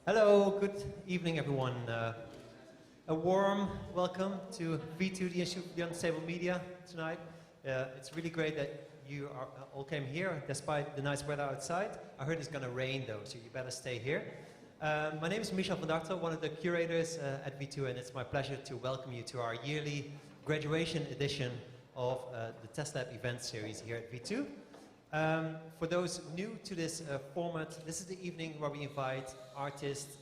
Hello, good evening everyone. A warm welcome to V2, the Institute of Unstable Media tonight. It's really great that you all came here despite the nice weather outside. I heard it's going to rain though, so you better stay here. My name is Marcel van Heist, one of the curators at V2, and it's my pleasure to welcome you to our yearly graduation edition of the Test Lab event series here at V2. For those new to this format, this is the evening where we invite artists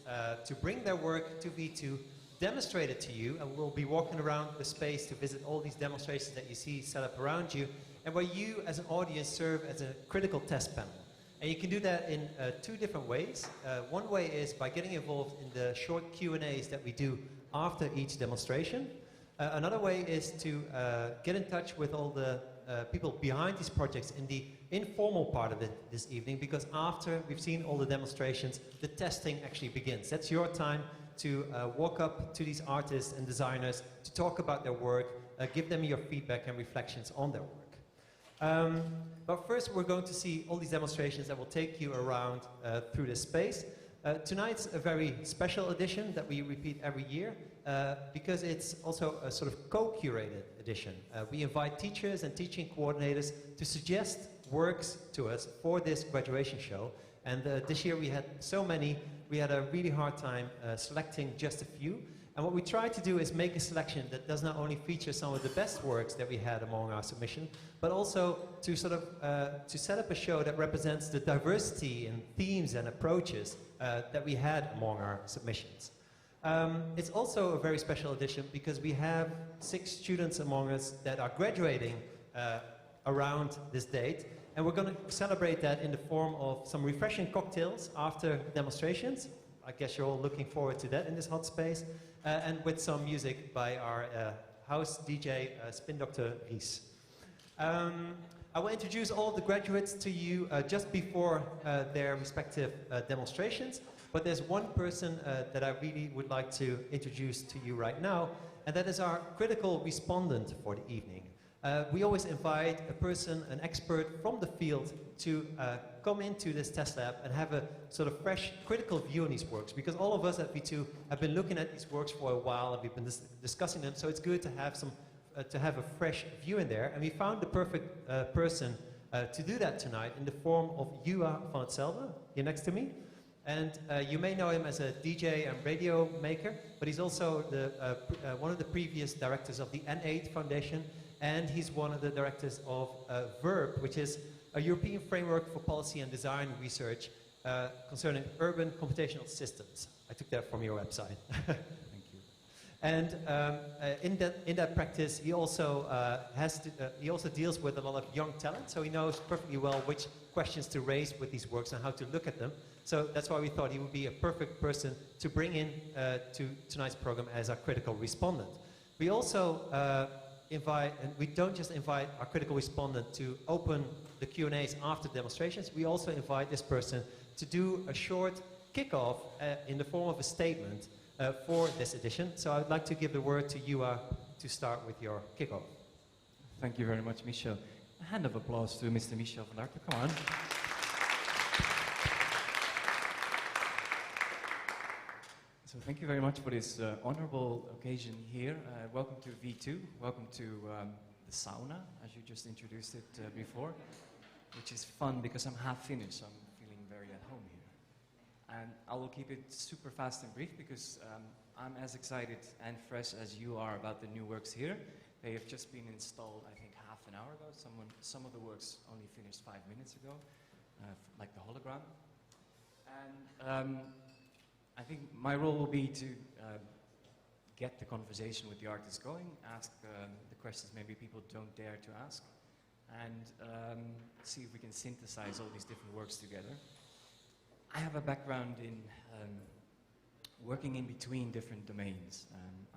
to bring their work to V2, demonstrate it to you, and we'll be walking around the space to visit all these demonstrations that you see set up around you, and where you as an audience serve as a critical test panel. And you can do that in two different ways. One way is by getting involved in the short Q&As that we do after each demonstration. Another way is to get in touch with all the people behind these projects in the informal part of it this evening, because after we've seen all the demonstrations, the testing actually begins. That's your time to walk up to these artists and designers to talk about their work, give them your feedback and reflections on their work. But first we're going to see all these demonstrations that will take you around through this space. Tonight's a very special edition that we repeat every year because it's also a sort of co-curated edition. We invite teachers and teaching coordinators to suggest works to us for this graduation show. And this year we had so many, we had a really hard time selecting just a few. And what we try to do is make a selection that does not only feature some of the best works that we had among our submission, but also to sort of to set up a show that represents the diversity in themes and approaches that we had among our submissions. It's also a very special edition because we have 6 students among us that are graduating around this date, and we're going to celebrate that in the form of some refreshing cocktails after demonstrations. I guess you're all looking forward to that in this hot space, and with some music by our house DJ, Spin Dr. Vries. I will introduce all of the graduates to you just before their respective demonstrations, but there's one person that I really would like to introduce to you right now, and that is our critical respondent for the evening. We always invite a person, an expert from the field, to come into this test lab and have a sort of fresh critical view on these works, because all of us at V2 have been looking at these works for a while and we've been discussing them, so it's good to have some to have a fresh view in there, and we found the perfect person to do that tonight in the form of Juha van het Zelden, here next to me. And you may know him as a DJ and radio maker, but he's also one of the previous directors of the N8 Foundation, and he's one of the directors of VERB, which is a European framework for policy and design research concerning urban computational systems. I took that from your website. And in that practice, he also deals with a lot of young talent, so he knows perfectly well which questions to raise with these works and how to look at them. So that's why we thought he would be a perfect person to bring in to tonight's program as our critical respondent. We also invite, and we don't just invite our critical respondent to open the Q&As after demonstrations, we also invite this person to do a short kickoff in the form of a statement for this edition. So I'd like to give the word to Juha to start with your kickoff. Thank you very much, Michel. A hand of applause to Mr. Michel van Heist. Come on. So thank you very much for this honorable occasion here. Welcome to V2. Welcome to the sauna, as you just introduced it before, which is fun because I'm half Finnish, so I'm feeling very at home here. And I will keep it super fast and brief because I'm as excited and fresh as you are about the new works here. They have just been installed, I think, half an hour ago. Some of the works only finished 5 minutes ago, like the hologram. And I think my role will be to get the conversation with the artists going, ask the questions maybe people don't dare to ask, and see if we can synthesize all these different works together. I have a background in working in between different domains.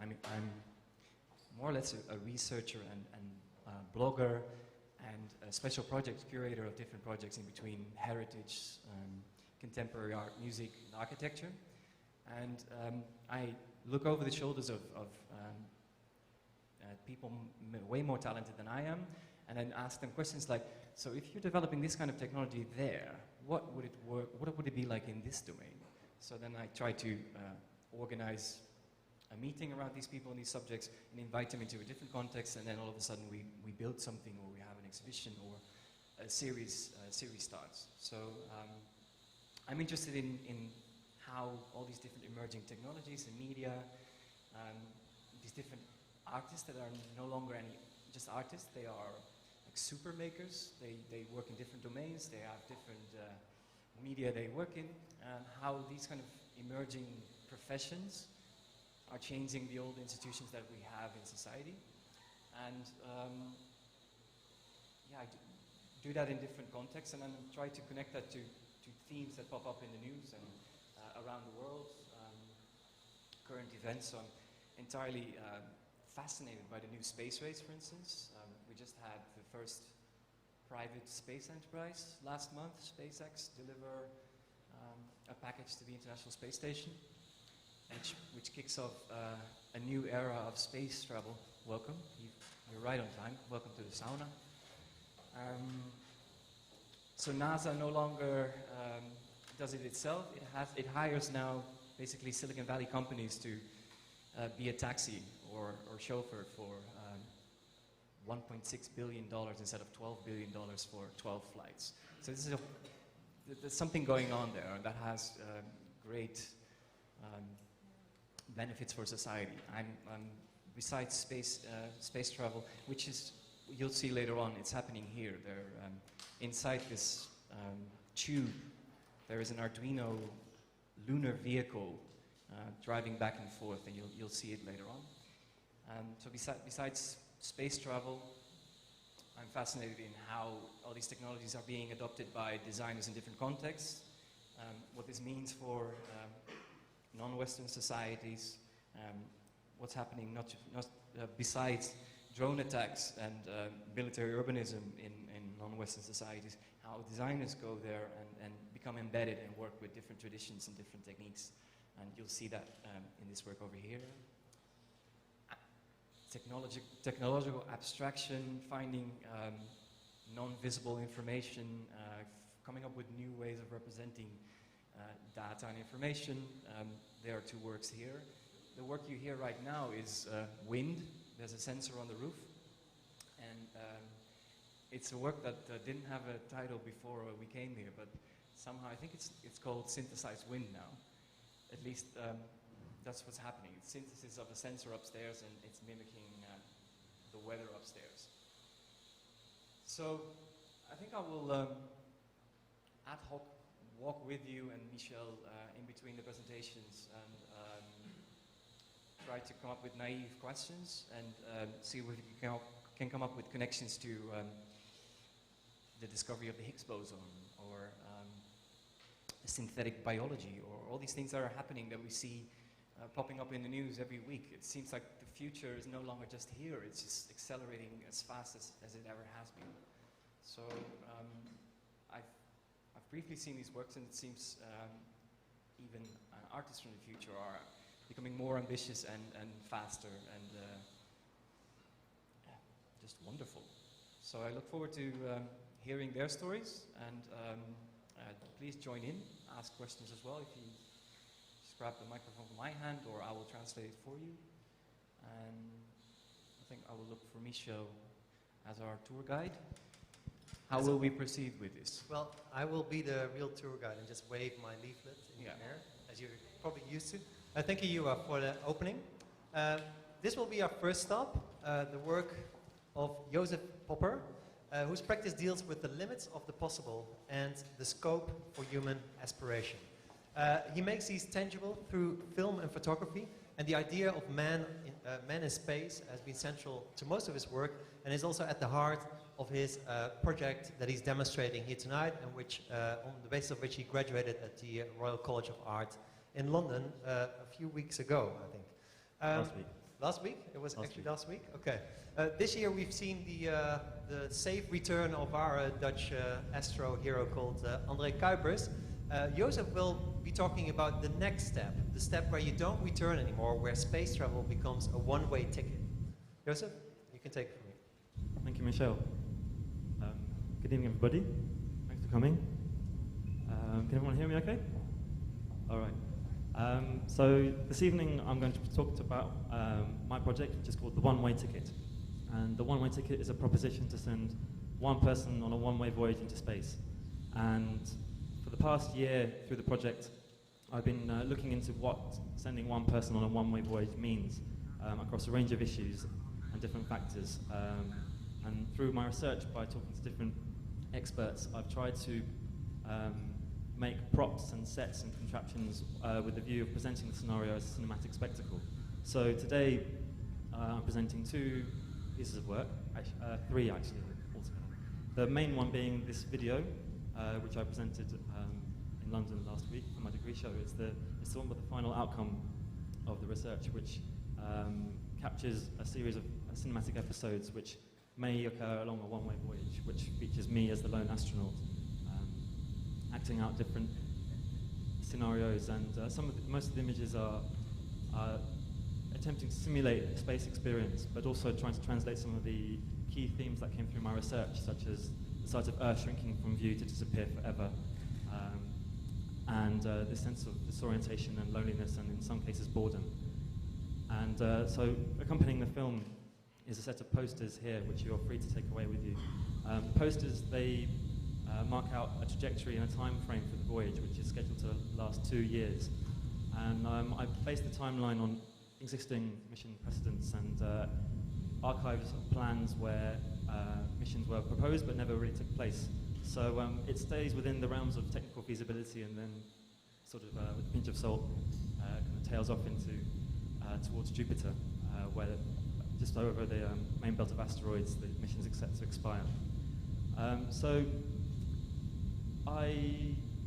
I'm more or less a researcher and blogger and a special project curator of different projects in between heritage, contemporary art, music, and architecture. And I look over the shoulders of people way more talented than I am, and then ask them questions like, so if you're developing this kind of technology there, what would it be like in this domain? So then I try to organize a meeting around these people and these subjects and invite them into a different context, and then all of a sudden we build something, or we have an exhibition, or a series starts. So I'm interested in how all these different emerging technologies and media, these different artists that are no longer just artists, they are like super makers, they work in different domains, they have different media they work in, and how these kind of emerging professions are changing the old institutions that we have in society. And yeah, I do that in different contexts, and then try to connect that to themes that pop up in the news and around the world, current events. So I'm entirely fascinated by the new space race, for instance. We just had the first private space enterprise last month, SpaceX, deliver a package to the International Space Station, which kicks off a new era of space travel. Welcome, you're right on time. Welcome to the sauna. So NASA no longer does it itself. It hires now basically Silicon Valley companies to be a taxi or chauffeur for $1.6 billion instead of $12 billion for 12 flights. So this is there's something going on there that has great benefits for society. Besides space travel, which is, you'll see later on, it's happening here. They're inside this tube. There is an Arduino lunar vehicle driving back and forth, and you'll see it later on. So besides space travel, I'm fascinated in how all these technologies are being adopted by designers in different contexts, what this means for non-Western societies, what's happening besides drone attacks and military urbanism in non-Western societies, how designers go there and become embedded and work with different traditions and different techniques. And you'll see that in this work over here. Technological abstraction, finding non-visible information, coming up with new ways of representing data and information. There are two works here. The work you hear right now is wind. There's a sensor on the roof. And it's a work that didn't have a title before we came here, but somehow I think it's called synthesized wind now. At least that's what's happening. It's synthesis of a sensor upstairs, and it's mimicking the weather upstairs. So I think I will ad hoc walk with you and Michel in between the presentations and try to come up with naive questions and see if we can come up with connections to the discovery of the Higgs boson or synthetic biology, or all these things that are happening that we see popping up in the news every week. It seems like the future is no longer just here, it's just accelerating as fast as it ever has been. So I've briefly seen these works, and it seems even artists from the future are becoming more ambitious and faster and just wonderful. So I look forward to hearing their stories, and please join in, ask questions as well. If you just grab the microphone from my hand, or I will translate it for you. And I think I will look for Michel as our tour guide. How will we proceed with this? Well, I will be the real tour guide and just wave my leaflet in the air, as you're probably used to. Thank you for the opening. This will be our first stop, the work of Joseph Popper, whose practice deals with the limits of the possible and the scope for human aspiration. He makes these tangible through film and photography, and the idea of man in space has been central to most of his work, and is also at the heart of his project that he's demonstrating here tonight, and which, on the basis of which he graduated at the Royal College of Art in London a few weeks ago, I think. Last week. Last week? It was actually last week? Okay. This year we've seen the safe return of our Dutch astro hero called André Kuipers. Joseph will be talking about the next step, the step where you don't return anymore, where space travel becomes a one-way ticket. Joseph, you can take it from me. Thank you, Michel. Good evening, everybody. Thanks for coming. Can everyone hear me okay? All right. So this evening I'm going to talk about my project, which is called the One-Way Ticket. And the One-Way Ticket is a proposition to send one person on a one-way voyage into space. And for the past year through the project, I've been looking into what sending one person on a one-way voyage means across a range of issues and different factors. And through my research, by talking to different experts, I've tried to make props and sets and contraptions with the view of presenting the scenario as a cinematic spectacle. So today, I'm presenting two pieces of work, three actually altogether. The main one being this video, which I presented in London last week for my degree show. It's the one with the final outcome of the research, which captures a series of cinematic episodes which may occur along a one-way voyage, which features me as the lone astronaut, acting out different scenarios, and most of the images are attempting to simulate a space experience, but also trying to translate some of the key themes that came through my research, such as the sight of Earth shrinking from view to disappear forever, and this sense of disorientation and loneliness, and in some cases boredom. And so accompanying the film is a set of posters here, which you're free to take away with you. The posters, they mark out a trajectory and a time frame for the voyage, which is scheduled to last 2 years. And I based the timeline on existing mission precedents and archives of plans where missions were proposed but never really took place. So it stays within the realms of technical feasibility, and then sort of with a pinch of salt kind of tails off into towards Jupiter, where just over the main belt of asteroids the mission's set to expire. So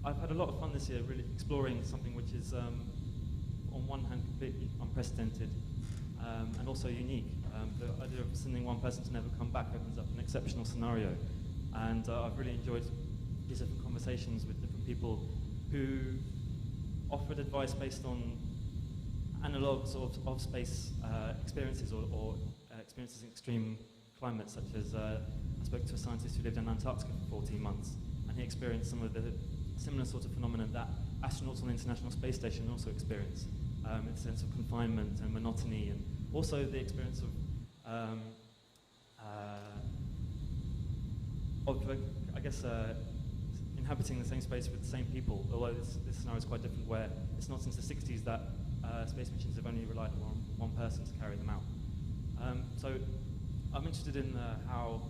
I've had a lot of fun this year really exploring something which is on one hand completely unprecedented and also unique. The idea of sending one person to never come back opens up an exceptional scenario, and I've really enjoyed these different conversations with different people who offered advice based on analogues of space experiences or experiences in extreme climates, such as I spoke to a scientist who lived in Antarctica for 14 months, and he experienced some of the similar sort of phenomena that astronauts on the International Space Station also experience. A sense of confinement and monotony, and also the experience of inhabiting the same space with the same people, although this scenario is quite different, where it's not since the 60s that space missions have only relied on one person to carry them out. So I'm interested in how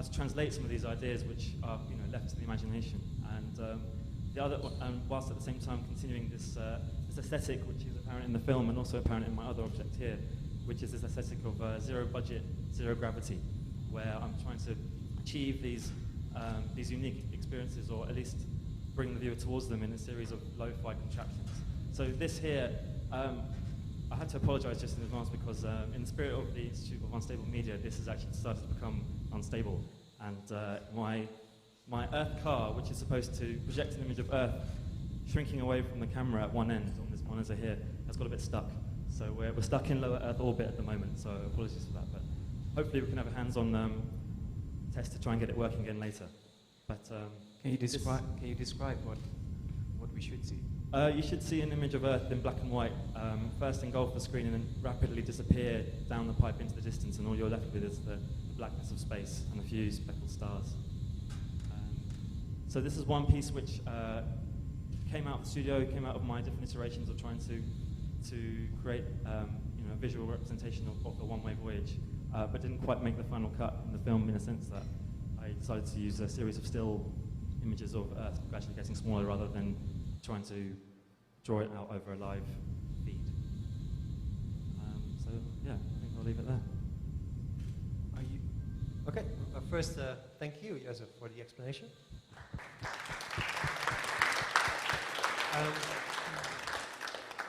to translate some of these ideas which are left to the imagination, and whilst at the same time continuing this aesthetic which is apparent in the film and also apparent in my other object here, which is this aesthetic of zero budget, zero gravity, where I'm trying to achieve these unique experiences, or at least bring the viewer towards them in a series of lo-fi contraptions. So this here, I had to apologise just in advance because in the spirit of the Institute of Unstable Media, this has actually started to become unstable, and my Earth car, which is supposed to project an image of Earth shrinking away from the camera at one end on this monitor here, has got a bit stuck. So we're stuck in lower Earth orbit at the moment, so apologies for that, but hopefully we can have a hands-on test to try and get it working again later. But can you describe what we should see? You should see an image of Earth in black and white, first engulf the screen and then rapidly disappear down the pipe into the distance, and all you're left with is the blackness of space and a few speckled stars. So this is one piece which came out of the studio, came out of my different iterations of trying to create a visual representation of the one-way voyage, but didn't quite make the final cut in the film, in a sense that I decided to use a series of still images of Earth gradually getting smaller rather than trying to draw it out over a live feed. So yeah, I think I'll leave it there. Okay, first thank you, Joseph, for the explanation.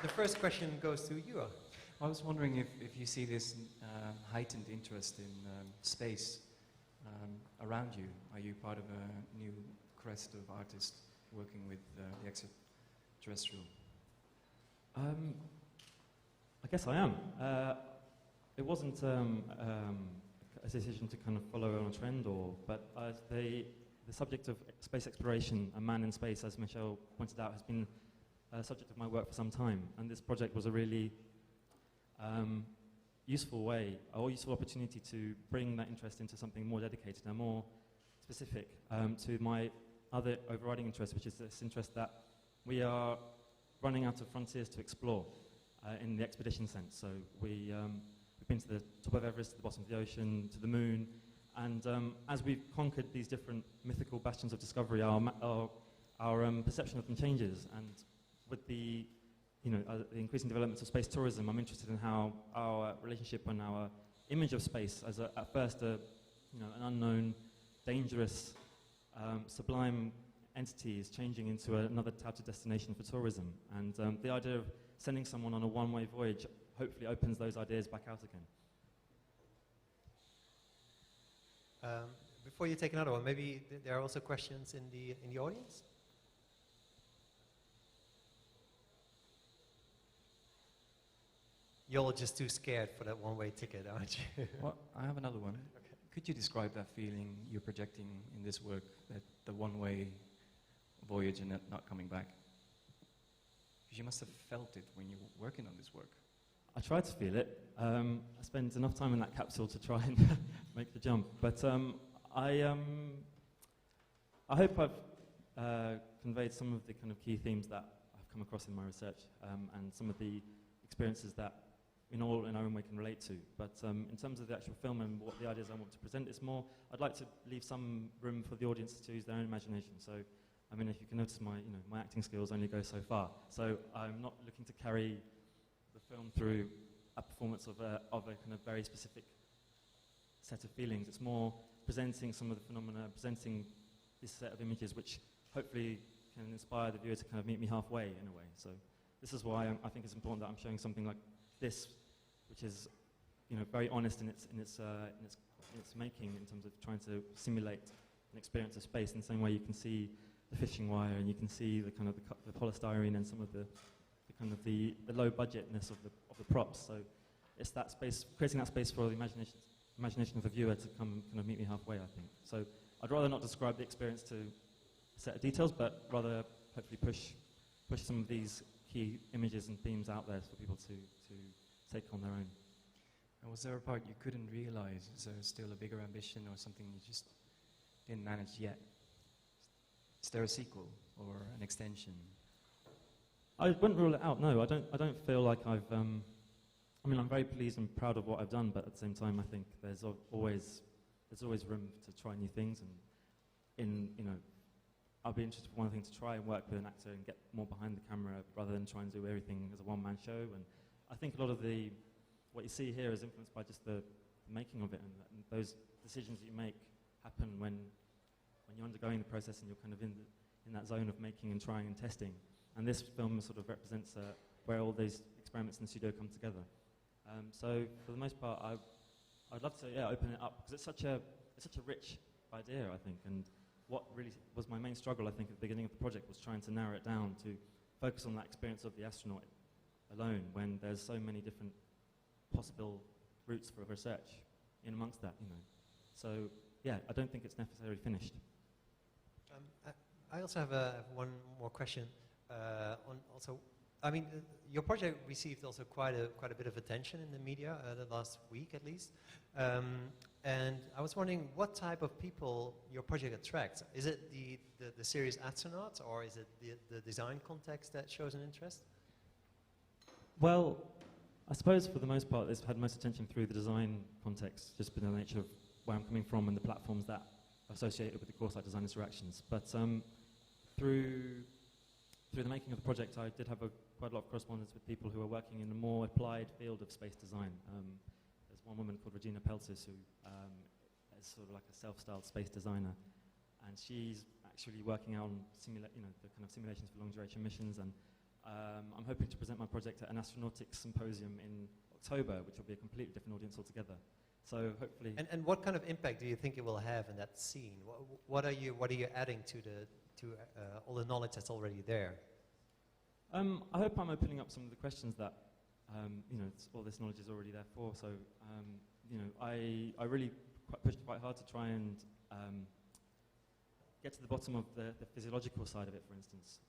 The first question goes to you. I was wondering if you see this heightened interest in space around you. Are you part of a new crest of artists working with the extraterrestrial? I guess I am. It wasn't a decision to kind of follow on a trend, but the subject of space exploration and man in space, as Michel pointed out, has been subject of my work for some time, and this project was a really useful way, or useful opportunity to bring that interest into something more dedicated and more specific to my other overriding interest, which is this interest that we are running out of frontiers to explore in the expedition sense. So we've been to the top of Everest, to the bottom of the ocean, to the moon, and as we've conquered these different mythical bastions of discovery, our perception of them changes. And with the the increasing developments of space tourism, I'm interested in how our relationship and our image of space as at first an unknown, dangerous, sublime entity is changing into another touted destination for tourism. And the idea of sending someone on a one-way voyage hopefully opens those ideas back out again. Before you take another one, maybe there are also questions in the audience? You're all just too scared for that one-way ticket, aren't you? Well, I have another one. Okay. Could you describe that feeling you're projecting in this work, that the one-way voyage and not coming back? Because you must have felt it when you were working on this work. I tried to feel it. I spent enough time in that capsule to try and make the jump. But I hope I've conveyed some of the kind of key themes that I've come across in my research and some of the experiences that in our own way can relate to. But in terms of the actual film and what the ideas I want to present, it's more, I'd like to leave some room for the audience to use their own imagination. So, I mean, if you can notice, my acting skills only go so far. So I'm not looking to carry the film through a performance of a kind of very specific set of feelings. It's more presenting some of the phenomena, presenting this set of images, which hopefully can inspire the viewer to kind of meet me halfway in a way. So this is why I think it's important that I'm showing something like this, which is, very honest in its making, in terms of trying to simulate an experience of space in the same way you can see the fishing wire and you can see the kind of the polystyrene and some of the kind of the low budgetness of the props. So it's that space, creating that space for the imagination of the viewer to come kind of meet me halfway, I think. So I'd rather not describe the experience to a set of details, but rather hopefully push some of these key images and themes out there for people to take on their own. And was there a part you couldn't realize? Is there still a bigger ambition or something you just didn't manage yet? Is there a sequel or an extension? I wouldn't rule it out. No, I don't feel like I've. I'm very pleased and proud of what I've done, but at the same time, I think there's always room to try new things, and I'll be interested for one thing to try and work with an actor and get more behind the camera rather than try and do everything as a one-man show. And I think a lot of what you see here is influenced by just the making of it, and those decisions that you make happen when you're undergoing the process and you're kind of in that zone of making and trying and testing. And this film sort of represents where all these experiments in the studio come together. So for the most part, I'd love to open it up, because it's such a rich idea, I think. And what really was my main struggle, I think, at the beginning of the project was trying to narrow it down to focus on that experience of the astronaut alone, when there's so many different possible routes for research in amongst that, So yeah, I don't think it's necessarily finished. I also have one more question. Your project received also quite a bit of attention in the media the last week at least, and I was wondering what type of people your project attracts. Is it the serious astronauts, or is it the design context that shows an interest? Well, I suppose for the most part it's had most attention through the design context, just by the nature of where I'm coming from and the platforms that are associated with the course like design interactions. But through the making of the project, I did have quite a lot of correspondence with people who are working in the more applied field of space design. There's one woman called Regina Peltis who is sort of like a self-styled space designer, and she's actually working on the kind of simulations for long-duration missions. And I'm hoping to present my project at an astronautics symposium in October, which will be a completely different audience altogether. So hopefully. And what kind of impact do you think it will have in that scene? What are you adding to all the knowledge that's already there? I hope I'm opening up some of the questions that all this knowledge is already there for. So I really pushed quite hard to try and get to the bottom of the physiological side of it, for instance.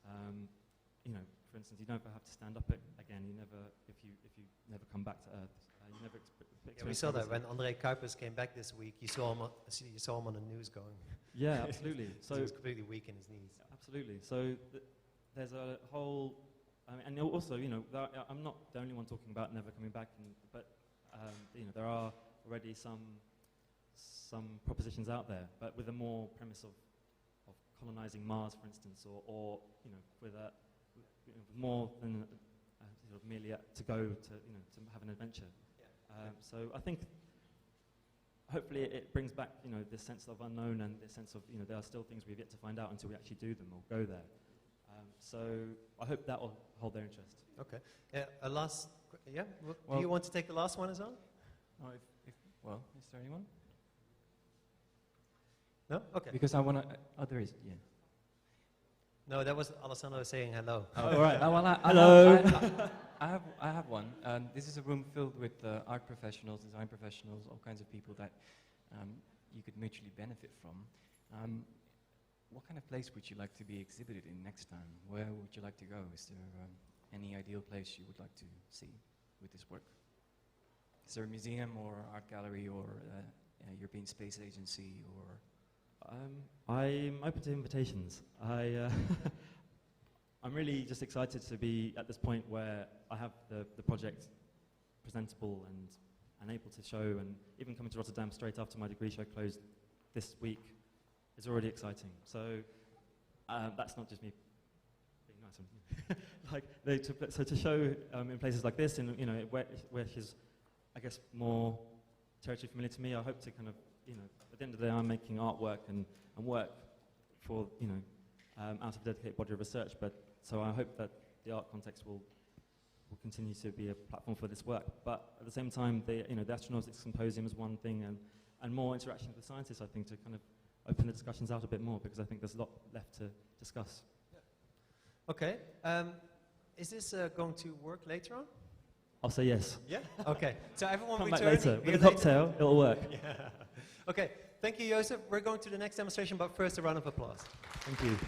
for instance, you never have to stand up again. You never, if you never come back to Earth, you never experience. Yeah, we saw that when André Kuipers came back this week. You saw him on the news going. Yeah, absolutely. So he was completely weak in his knees. Absolutely. So there's a whole, and also, I'm not the only one talking about never coming back, but there are already some propositions out there, but with a more premise of colonizing Mars, for instance, or with more than sort of merely to go to have an adventure. Yeah. So I think hopefully it brings back this sense of unknown and this sense of there are still things we've yet to find out until we actually do them or go there. So I hope that will hold their interest. Okay. A last. Yeah. Do you want to take the last one as well? Oh, is there anyone? No? Okay. Because I want to... there is, yeah. No, that was Alessandro saying hello. Oh, all right. Hello. I have one. This is a room filled with art professionals, design professionals, all kinds of people that you could mutually benefit from. What kind of place would you like to be exhibited in next time? Where would you like to go? Is there any ideal place you would like to see with this work? Is there a museum or art gallery or European Space Agency or... I'm open to invitations. I'm really just excited to be at this point where I have the project presentable and able to show, and even coming to Rotterdam straight after my degree show closed this week is already exciting. So that's not just me being nice. So to show in places like this, where she's, I guess, more territory familiar to me, I hope to kind of, at the end of the day, I'm making artwork and work for, out of a dedicated body of research. So I hope that the art context will continue to be a platform for this work. But at the same time, the Astronautics Symposium is one thing, and more interaction with the scientists, I think, to kind of open the discussions out a bit more, because I think there's a lot left to discuss. Yeah. Okay. Is this going to work later on? I'll say yes. Yeah? Okay. So everyone Come return back later. With a cocktail, it'll work. Yeah. Okay. Thank you, Joseph. We're going to the next demonstration, but first a round of applause. Thank you.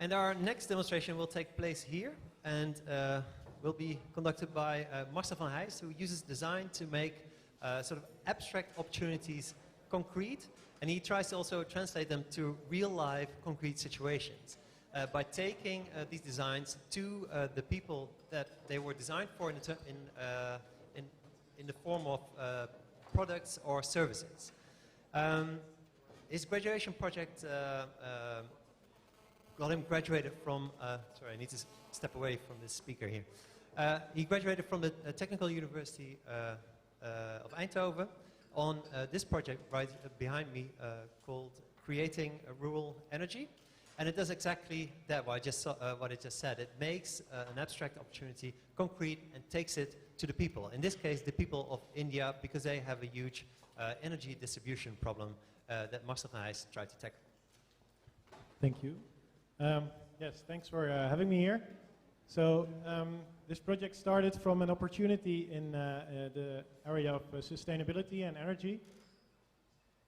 And our next demonstration will take place here, and will be conducted by Marcel van Heist, who uses design to make sort of abstract opportunities concrete, and he tries to also translate them to real-life concrete situations. By taking these designs to the people that they were designed for in the form of products or services. His graduation project got him graduated from, sorry, I need to step away from this speaker here. He graduated from the Technical University of Eindhoven on this project right behind me called Creating a Rural Energy. And it does exactly that, what I just said. It makes an abstract opportunity concrete and takes it to the people. In this case, the people of India, because they have a huge energy distribution problem that Marcel van Heist tried to tackle. Thank you. Yes, thanks for having me here. So this project started from an opportunity in the area of sustainability and energy.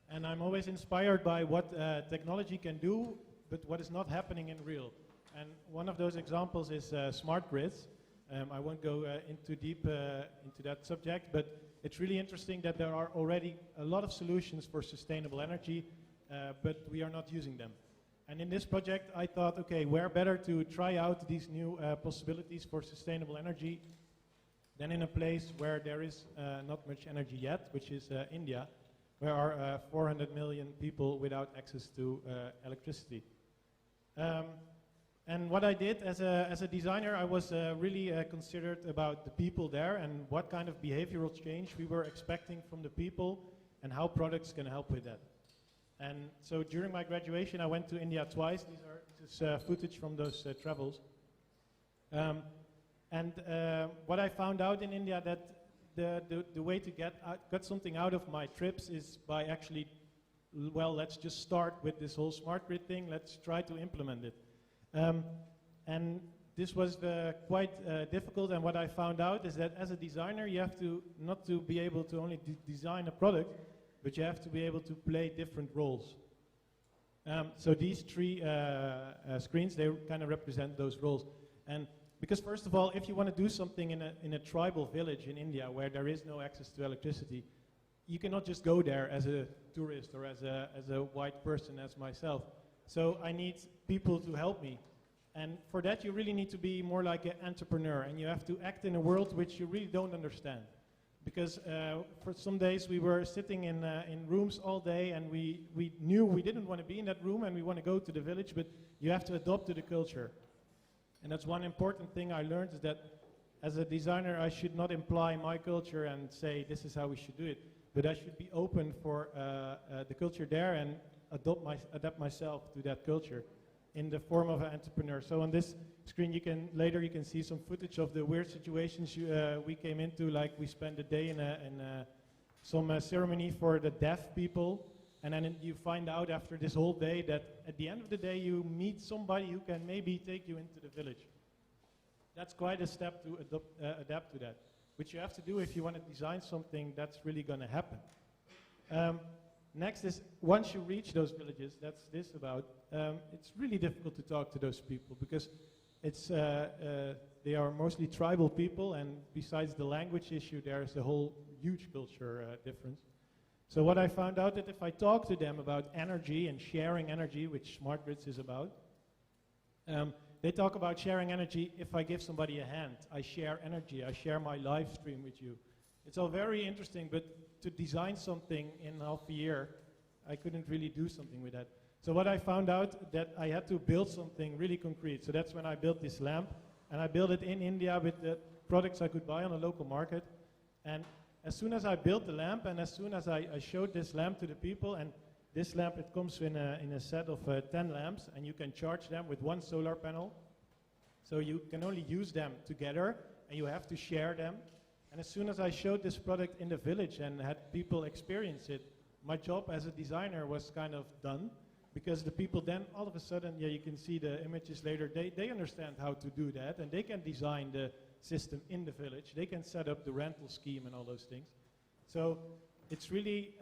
And I'm always inspired by what technology can do, but what is not happening in real. And one of those examples is smart grids. I won't go into deep into that subject, but it's really interesting that there are already a lot of solutions for sustainable energy, but we are not using them. And in this project, I thought, okay, where better to try out these new possibilities for sustainable energy than in a place where there is not much energy yet, which is India, where are 400 million people without access to electricity. And what I did as a designer, I was really considered about the people there and what kind of behavioral change we were expecting from the people and how products can help with that. And so during my graduation, I went to India twice. This is footage from those travels. What I found out in India that the way to get something out of my trips is by actually, well, let's just start with this whole smart grid thing. Let's try to implement it. And this was quite difficult. And what I found out is that as a designer, you have to not to be able to only design a product, but you have to be able to play different roles. So these three screens, they kind of represent those roles. And because first of all, if you want to do something in a tribal village in India where there is no access to electricity, you cannot just go there as a tourist or as a white person as myself. So I need people to help me. And for that, you really need to be more like an entrepreneur, and you have to act in a world which you really don't understand. Because for some days we were sitting in rooms all day, and we knew we didn't want to be in that room, and we want to go to the village, but you have to adapt to the culture. And that's one important thing I learned, is that as a designer, I should not imply my culture and say this is how we should do it, but I should be open for the culture there and adapt myself to that culture in the form of an entrepreneur. So on this screen, later you can see some footage of the weird situations we came into, like we spent a day in some ceremony for the deaf people, and then you find out after this whole day that at the end of the day you meet somebody who can maybe take you into the village. That's quite a step to adapt to that, which you have to do if you want to design something that's really going to happen. Next is, once you reach those villages, that's this about, it's really difficult to talk to those people because they are mostly tribal people, and besides the language issue, there's a whole huge culture difference. So what I found out that if I talk to them about energy and sharing energy, which smart grids is about, they talk about sharing energy. If I give somebody a hand, I share energy, I share my live stream with you. It's all very interesting, but to design something in half a year, I couldn't really do something with that. So what I found out, that I had to build something really concrete. So that's when I built this lamp, and I built it in India with the products I could buy on a local market. And as soon as I built the lamp, and as soon as I showed this lamp to the people, and this lamp, it comes in a set of 10 lamps, and you can charge them with one solar panel. So you can only use them together, and you have to share them. And as soon as I showed this product in the village and had people experience it, my job as a designer was kind of done, because the people then all of a sudden, yeah, you can see the images later, they understand how to do that, and they can design the system in the village. They can set up the rental scheme and all those things. So it's really,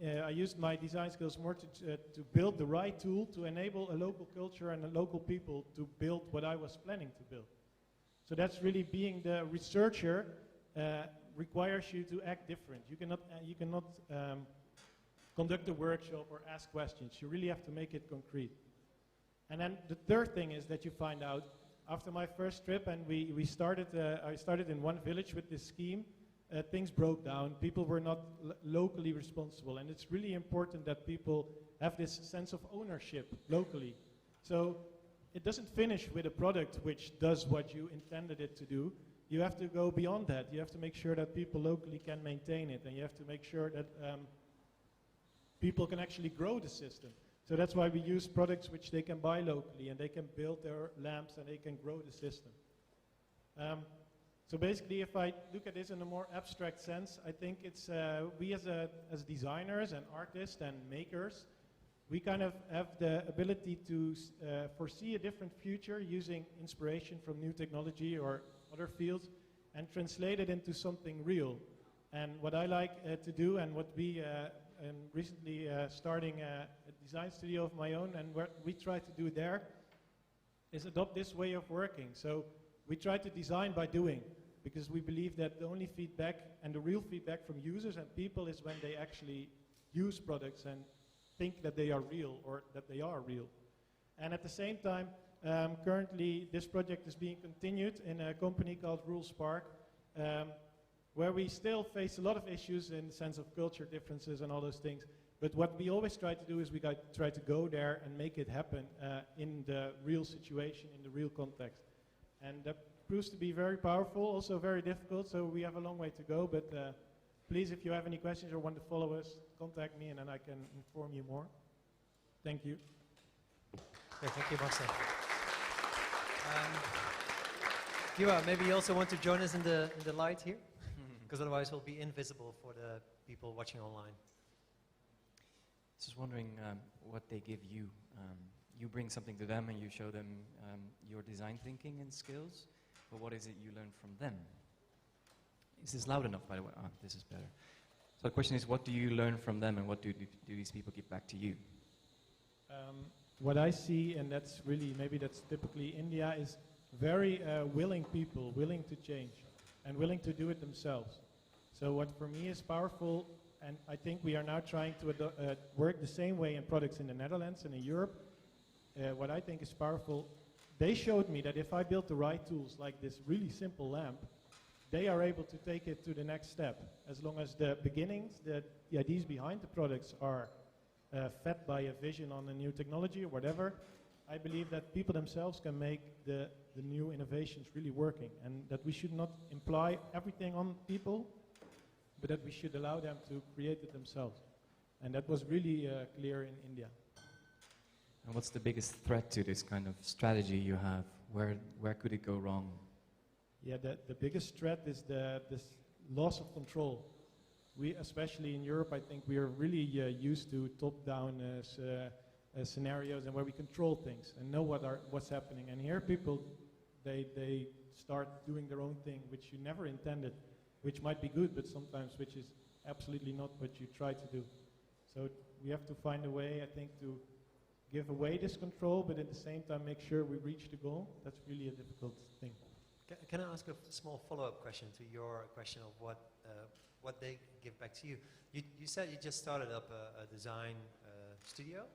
I used my design skills more to build the right tool to enable a local culture and a local people to build what I was planning to build. So that's really being the researcher. Requires you to act different. You cannot conduct a workshop or ask questions. You really have to make it concrete. And then the third thing is that you find out after my first trip, and I started in one village with this scheme. Things broke down. People were not locally responsible, and it's really important that people have this sense of ownership locally. So it doesn't finish with a product which does what you intended it to do. You have to go beyond that. You have to make sure that people locally can maintain it, and you have to make sure that people can actually grow the system. So that's why we use products which they can buy locally, and they can build their lamps, and they can grow the system. So basically, if I look at this in a more abstract sense, I think it's we as designers and artists and makers, we kind of have the ability to foresee a different future using inspiration from new technology or other fields and translate it into something real. And what I like to do, and what we recently starting a design studio of my own, and what we try to do there is adopt this way of working. So we try to design by doing, because we believe that the only feedback and the real feedback from users and people is when they actually use products and think that they are real or that they are real. And at the same time, currently this project is being continued in a company called Rural Spark, where we still face a lot of issues in the sense of culture differences and all those things. But what we always try to do is we try to go there and make it happen in the real situation, in the real context. And that proves to be very powerful, also very difficult, so we have a long way to go. But please, if you have any questions or want to follow us, contact me and then I can inform you more. Thank you. Okay, thank you, Marcel. Kira, maybe you also want to join us in the light here? Because otherwise we'll be invisible for the people watching online. Just wondering what they give you. You bring something to them and you show them your design thinking and skills, but what is it you learn from them? Is this loud enough, by the way? Ah, this is better. So the question is, what do you learn from them and what do these people give back to you? What I see, and that's really, maybe that's typically India, is very willing people, willing to change, and willing to do it themselves. So what for me is powerful, and I think we are now trying to work the same way in products in the Netherlands and in Europe. What I think is powerful, they showed me that if I build the right tools, like this really simple lamp, they are able to take it to the next step. As long as the beginnings, the ideas behind the products are fed by a vision on a new technology or whatever, I believe that people themselves can make the new innovations really working, and that we should not imply everything on people, but that we should allow them to create it themselves. And that was really clear in India. And what's the biggest threat to this kind of strategy you have? Where could it go wrong? Yeah, the biggest threat is this loss of control. We, especially in Europe, I think we are really used to top-down scenarios and where we control things and know what's happening. And here people, they start doing their own thing, which you never intended, which might be good, but sometimes which is absolutely not what you try to do. So we have to find a way, I think, to give away this control, but at the same time make sure we reach the goal. That's really a difficult thing. Can I ask a small follow-up question to your question of what they give back to you? You said you just started up a design studio.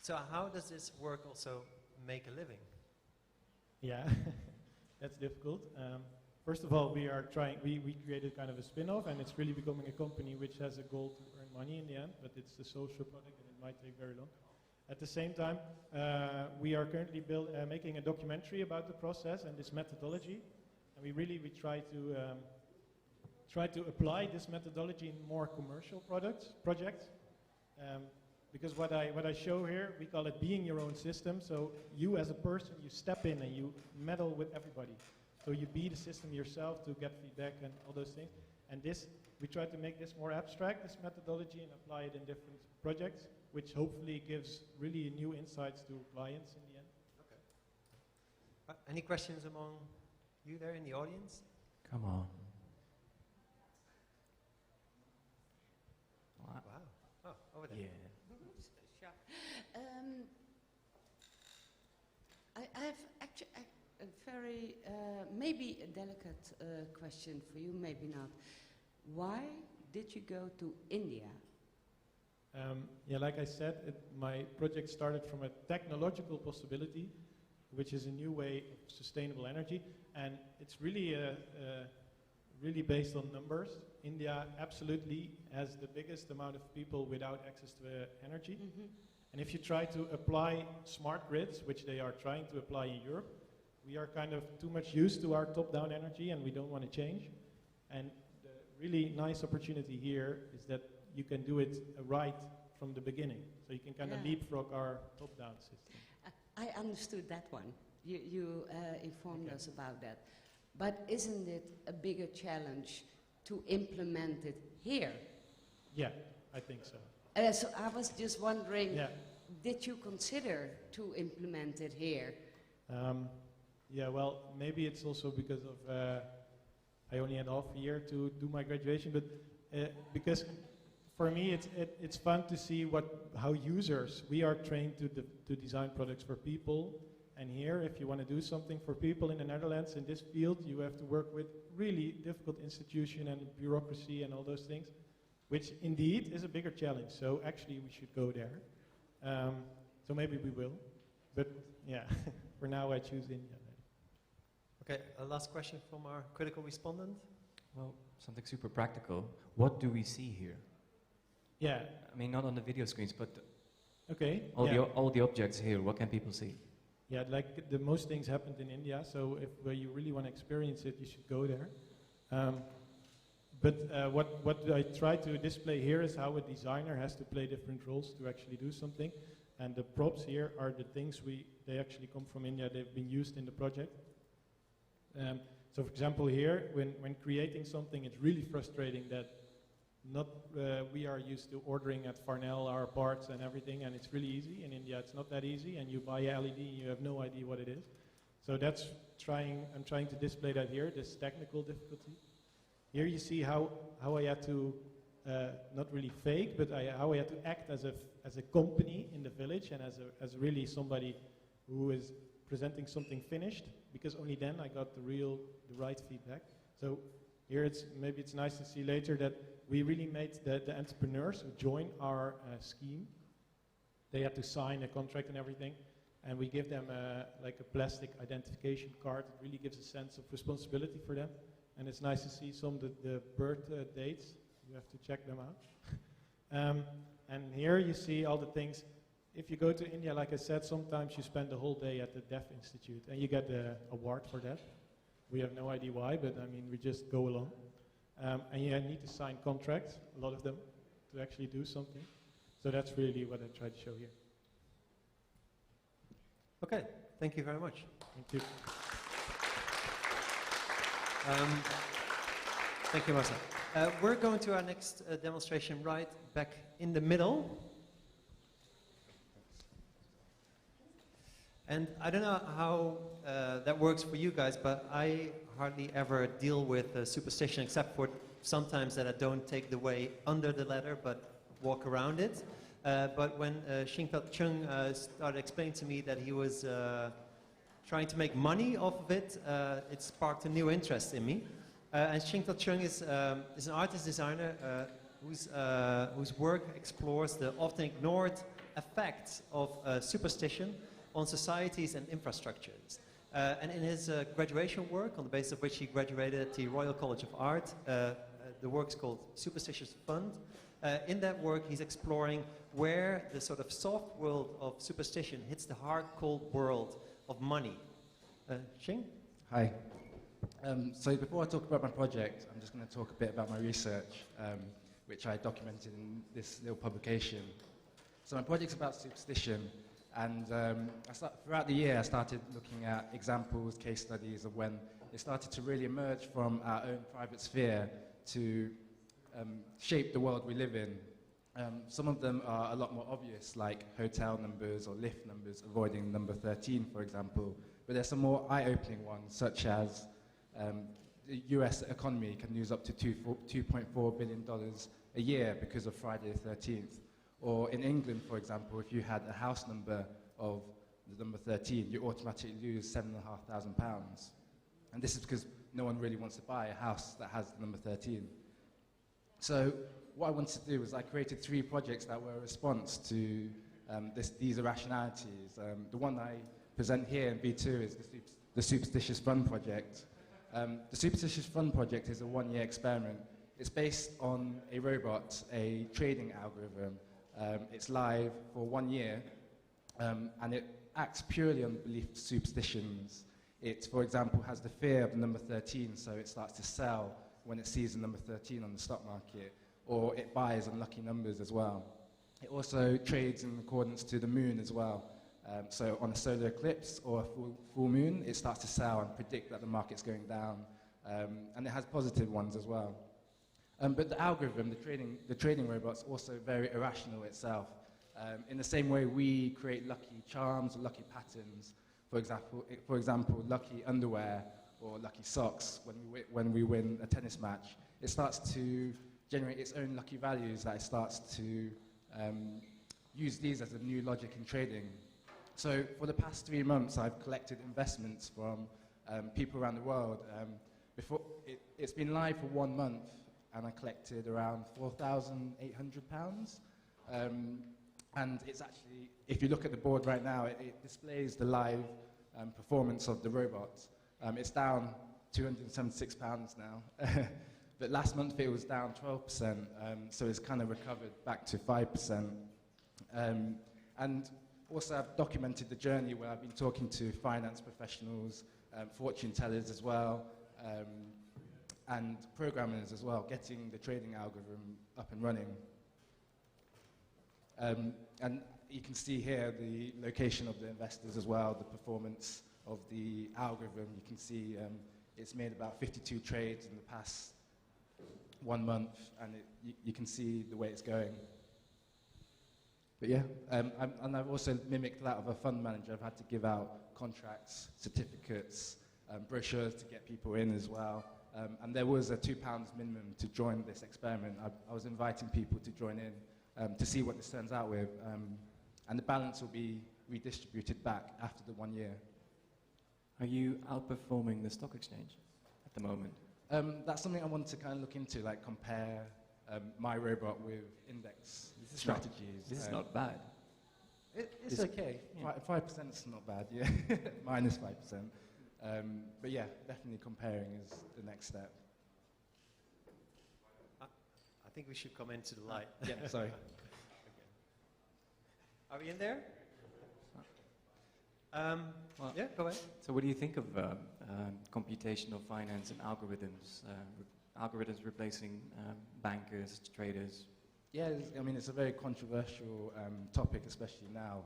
So how does this work also make a living? Yeah, that's difficult. First of all, we created kind of a spin-off, and it's really becoming a company which has a goal to earn money in the end, but it's a social product and it might take very long. At the same time, we are currently making a documentary about the process and this methodology, and we try to apply this methodology in more commercial projects. Because what I show here, we call it being your own system. So you as a person, you step in and you meddle with everybody. So you be the system yourself to get feedback and all those things. And this, we try to make this more abstract, this methodology, and apply it in different projects, which hopefully gives really new insights to clients in the end. Okay. Any questions among you there in the audience? Come on. Wow. Oh, over there. Yeah. I have actually a very, maybe a delicate question for you, maybe not. Why did you go to India? Yeah, like I said, my project started from a technological possibility, which is a new way of sustainable energy, and it's really really based on numbers. India absolutely has the biggest amount of people without access to energy. Mm-hmm. And if you try to apply smart grids, which they are trying to apply in Europe, we are kind of too much used to our top-down energy and we don't want to change. And the really nice opportunity here is that you can do it right from the beginning. So you can kind of leapfrog our top-down system. I understood that one. You informed us about that. But isn't it a bigger challenge to implement it here? Yeah, I think so. So I was just wondering, did you consider to implement it here? Yeah, well, maybe it's also because of I only had half a year to do my graduation, but because for me it's fun to see how users, we are trained to design products for people, and here if you want to do something for people in the Netherlands in this field, you have to work with really difficult institution and bureaucracy and all those things, which indeed is a bigger challenge. So actually we should go there. So maybe we will, but yeah, for now I choose India. Okay, a last question from our critical respondent. Well, something super practical. What do we see here? Yeah. I mean, not on the video screens, but all the objects here, what can people see? Yeah, like the most things happened in India, so if you really want to experience it, you should go there. But what I try to display here is how a designer has to play different roles to actually do something. And the props here are the things they actually come from India, they've been used in the project. So for example here, when creating something, it's really frustrating that we are used to ordering at Farnell our parts and everything, and it's really easy. In India it's not that easy, and you buy a LED and you have no idea what it is. So I'm trying to display that here, this technical difficulty. Here you see how I had to not really fake, but how I had to act as a company in the village and as really somebody who is presenting something finished, because only then I got the right feedback. So here maybe it's nice to see later that we really made the entrepreneurs who join our scheme. They had to sign a contract and everything, and we give them like a plastic identification card. It really gives a sense of responsibility for them, and it's nice to see some of the birth dates. You have to check them out. And here you see all the things. If you go to India, like I said, sometimes you spend the whole day at the Deaf Institute, and you get the award for that. We have no idea why, but I mean, we just go along. And you need to sign contracts, a lot of them, to actually do something. So that's really what I tried to show here. Okay, thank you very much. Thank you. Thank you, Marcel. We're going to our next demonstration right back in the middle. And I don't know how that works for you guys, but I hardly ever deal with superstition, except for sometimes that I don't take the way under the ladder, but walk around it. But when Shing Tat Chung started explaining to me that he was trying to make money off of it, it sparked a new interest in me. And Shing Tat Chung is an artist designer whose work explores the often ignored effects of superstition on societies and infrastructures. And in his graduation work, on the basis of which he graduated at the Royal College of Art, the work's called Superstitious Fund. In that work, he's exploring where the sort of soft world of superstition hits the hard, cold world of money. Shing? Hi. So before I talk about my project, I'm just going to talk a bit about my research, which I documented in this little publication. So my project's about superstition, and throughout the year I started looking at examples, case studies of when it started to really emerge from our own private sphere to shape the world we live in. Some of them are a lot more obvious, like hotel numbers or lift numbers, avoiding number 13, for example. But there's some more eye-opening ones, such as the US economy can lose up to $2.4 billion a year because of Friday the 13th. Or in England, for example, if you had a house number of the number 13, you automatically lose £7,500. And this is because no one really wants to buy a house that has the number 13. So what I wanted to do was I created 3 projects that were a response to these irrationalities. The one I present here in B2 is the Superstitious Fund Project. The Superstitious Fund Project is a 1-year experiment. It's based on a robot, a trading algorithm. It's live for 1 year, and it acts purely on belief superstitions. It, for example, has the fear of the number 13, so it starts to sell when it sees the number 13 on the stock market, or it buys unlucky numbers as well. It also trades in accordance to the moon as well. So on a solar eclipse or a full moon, it starts to sell and predict that the market's going down. And it has positive ones as well. But the algorithm, the trading robot's also very irrational itself. In the same way we create lucky charms or lucky patterns, for example, lucky underwear or lucky socks when we win a tennis match, it starts to generate its own lucky values, that it starts to use these as a new logic in trading. So for the past 3 months, I've collected investments from people around the world. It's been live for 1 month, and I collected around £4,800. And it's actually, if you look at the board right now, it displays the live performance of the robot. It's down £276 now. But last month it was down 12%, so it's kind of recovered back to 5%. And also I've documented the journey where I've been talking to finance professionals, fortune tellers as well, and programmers as well, getting the trading algorithm up and running. And you can see here the location of the investors as well, the performance of the algorithm. You can see it's made about 52 trades in the past 1 month, and you can see the way it's going. But yeah, and I've also mimicked that of a fund manager. I've had to give out contracts, certificates, brochures to get people in as well. And there was a £2 minimum to join this experiment. I was inviting people to join in to see what this turns out with. And the balance will be redistributed back after the 1 year. Are you outperforming the stock exchange at the moment? That's something I want to kind of look into, like compare my robot with index strategies. This is not bad. It's okay. Yeah. 5% is not bad, yeah. Minus 5%. But yeah, definitely comparing is the next step. I think we should come into the light. Yeah, sorry. Okay. Are we in there? Well, yeah, go ahead. So what do you think of computational finance and algorithms? Algorithms replacing bankers, traders? Yeah, I mean, it's a very controversial topic, especially now.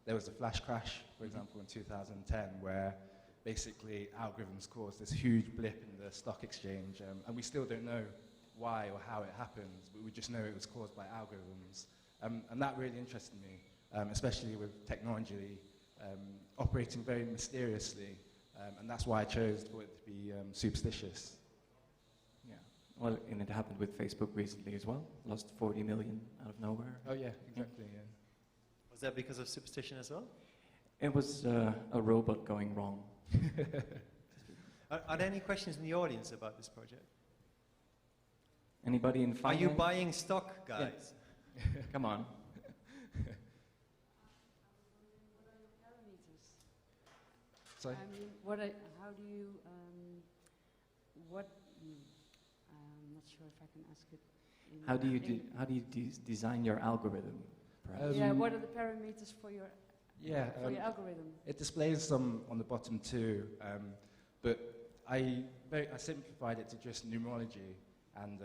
There was a flash crash, for example, in 2010, where basically algorithms caused this huge blip in the stock exchange, and we still don't know why or how it happened, but we just know it was caused by algorithms. And that really interested me, especially with technology operating very mysteriously, and that's why I chose for it to be superstitious. Yeah. Well, and it happened with Facebook recently as well. Lost 40 million out of nowhere. Oh yeah, exactly. Yeah. Was that because of superstition as well? It was a robot going wrong. Are there any questions in the audience about this project? Anybody in Are finance? you buying stock, guys? Yeah. Come on. Sorry? I mean, how do you, I'm not sure if I can ask it. How do you design your algorithm? Perhaps? Yeah, what are the parameters for your algorithm? It displays some on the bottom too, but I simplified it to just numerology and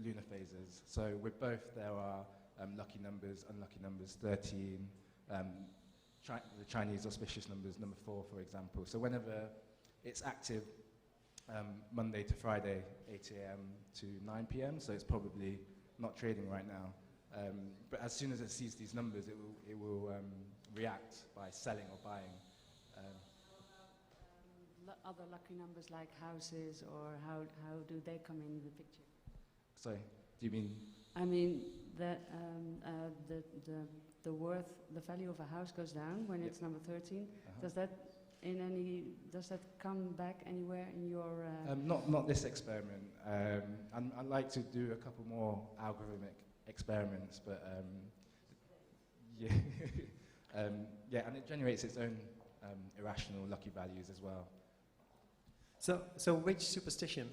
lunar phases. So with both there are lucky numbers, unlucky numbers, 13, the Chinese auspicious numbers, number 4, for example. So whenever it's active, Monday to Friday, 8 a.m. to 9 p.m., so it's probably not trading right now. But as soon as it sees these numbers, it will react by selling or buying. Other lucky numbers like houses, or how do they come in the picture? Sorry, do you mean? I mean the value of a house goes down when it's number 13. Does that come back anywhere in your? Not this experiment. I'd like to do a couple more algorithmic experiments, but yeah, yeah, and it generates its own irrational lucky values as well. So which superstition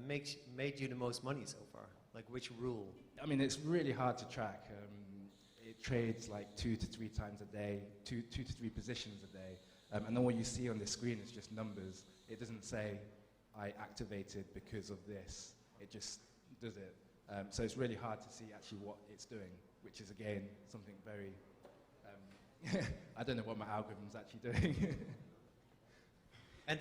made you the most money so far? Like which rule? I mean, it's really hard to track. It trades like 2 to 3 times a day, 2 to 3 positions a day, and all you see on the screen is just numbers. It doesn't say, I activated because of this. It just does it. So it's really hard to see actually what it's doing, which is again something very, I don't know what my algorithm's actually doing. And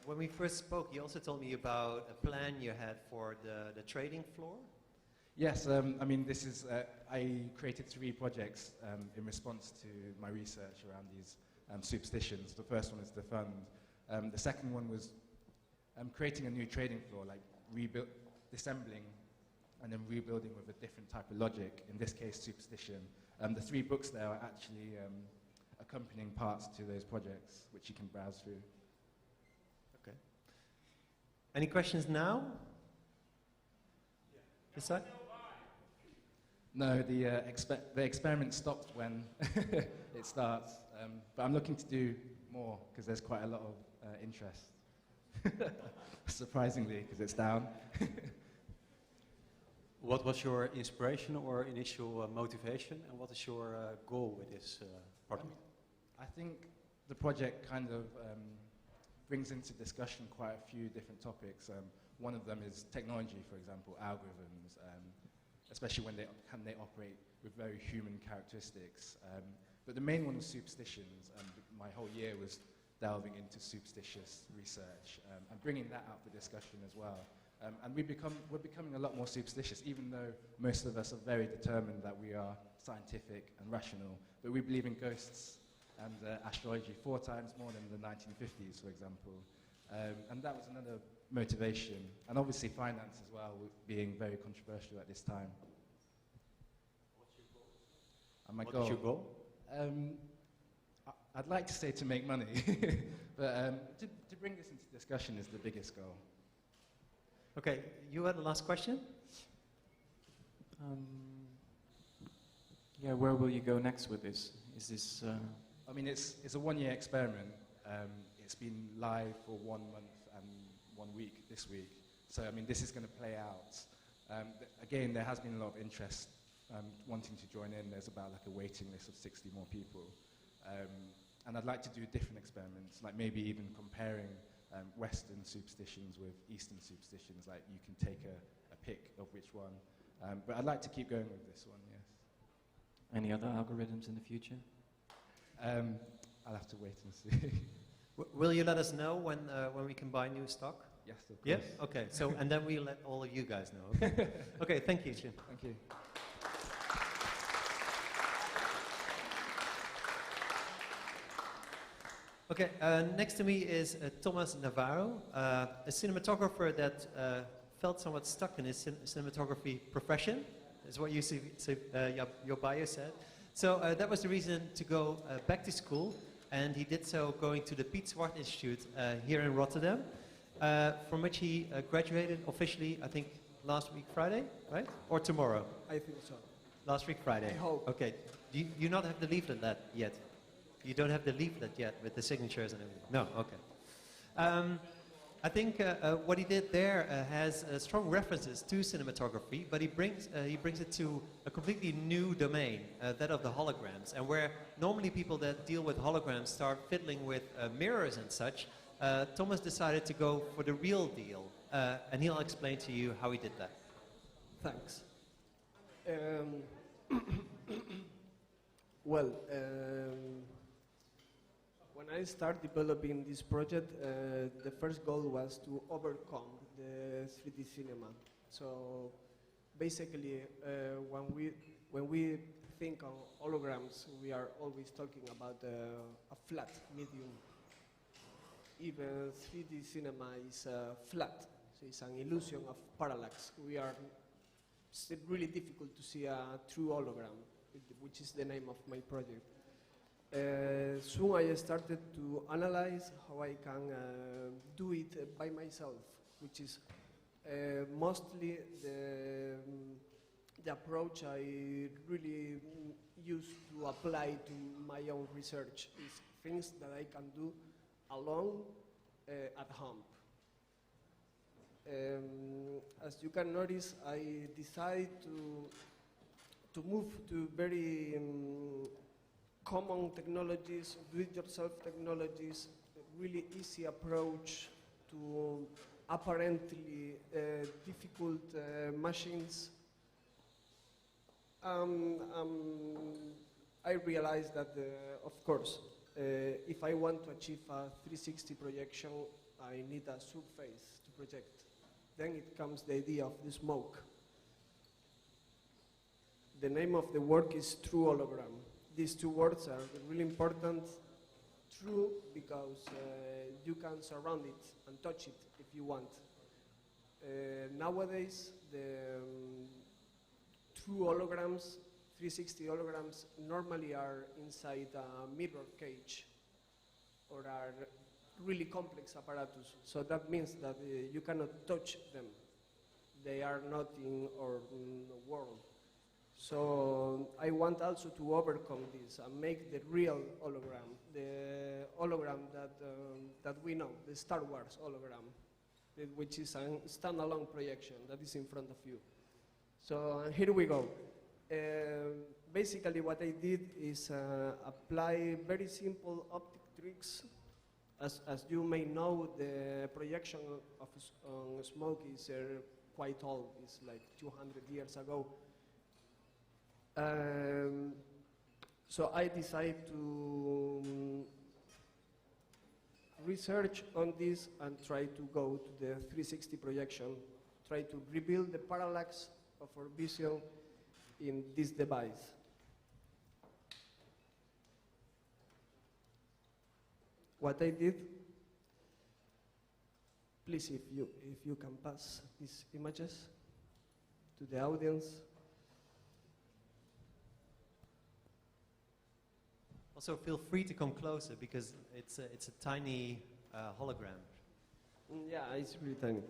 when we first spoke, you also told me about a plan you had for the trading floor. Yes, I mean, this is, I created 3 projects in response to my research around these superstitions. The first one is the fund. The second one was creating a new trading floor, like disassembling and then rebuilding with a different type of logic, in this case, superstition. The 3 books there are actually accompanying parts to those projects, which you can browse through. Okay. Any questions now? This side? No, the experiment stops when it starts, but I'm looking to do more because there's quite a lot of interest. Surprisingly, because it's down. What was your inspiration or initial motivation, and what is your goal with this project? I think the project kind of brings into discussion quite a few different topics. One of them is technology, for example, algorithms, especially when they operate with very human characteristics. But the main one was superstitions. My whole year was delving into superstitious research and bringing that out for discussion as well. And we're becoming a lot more superstitious, even though most of us are very determined that we are scientific and rational. But we believe in ghosts and astrology 4 times more than the 1950s, for example. And that was another motivation. And obviously finance as well, being very controversial at this time. And my What is your goal? I'd like to say to make money, but to bring this into discussion is the biggest goal. Okay, you had the last question? Yeah, where will you go next with this? Is this... I mean, it's a one-year experiment. It's been live for 1 month and 1 week this week. So, I mean, this is going to play out. Again, there has been a lot of interest wanting to join in. There's about like a waiting list of 60 more people. And I'd like to do different experiments, like maybe even comparing Western superstitions with Eastern superstitions. Like you can take a pick of which one. But I'd like to keep going with this one, yes. Any other algorithms in the future? I'll have to wait and see. Will you let us know when we can buy new stock? Yes, of course. Yes? Okay, so, and then we'll let all of you guys know, okay? Okay, thank you, Jim. Thank you. Okay, next to me is Tomas Navarro, a cinematographer that felt somewhat stuck in his cinematography profession, is what you see, your bio said. So that was the reason to go back to school, and he did so going to the Piet Zwart Institute here in Rotterdam, from which he graduated officially, I think, last week Friday, right? Or tomorrow? I think so. Last week Friday. I hope. Okay. Do you not have the leaflet yet? You don't have the leaflet yet with the signatures and everything? No, okay. I think what he did there has strong references to cinematography, but he brings it to a completely new domain, that of the holograms. And where normally people that deal with holograms start fiddling with mirrors and such, Thomas decided to go for the real deal, and he'll explain to you how he did that. Thanks. Well, when I started developing this project, the first goal was to overcome the 3D cinema. So basically, when we think of holograms, we are always talking about a flat medium. Even 3D cinema is flat, so it's an illusion of parallax. It's really difficult to see a true hologram, which is the name of my project. Soon I started to analyze how I can do it by myself, which is mostly the approach I really use to apply to my own research, is things that I can do alone at home. As you can notice, I decided to move to very common technologies, do-it-yourself technologies, a really easy approach to apparently difficult machines. I realized that, of course, if I want to achieve a 360 projection, I need a surface to project. Then it comes the idea of the smoke. The name of the work is True Hologram. These two words are really important. True, because you can surround it and touch it if you want. Nowadays, the true holograms, 360 holograms, normally are inside a mirror cage or are really complex apparatus. So that means that you cannot touch them. They are not in our world. So I want also to overcome this and make the real hologram, the hologram that we know, the Star Wars hologram, which is a standalone projection that is in front of you. So here we go. Basically what I did is apply very simple optic tricks. As you may know, the projection of smoke is quite old. It's like 200 years ago. So I decided to research on this and try to go to the 360 projection, try to rebuild the parallax of our vision in this device. What I did, Please, if you can pass these images to the audience. Also, feel free to come closer because it's a tiny hologram. Yeah, it's really tiny.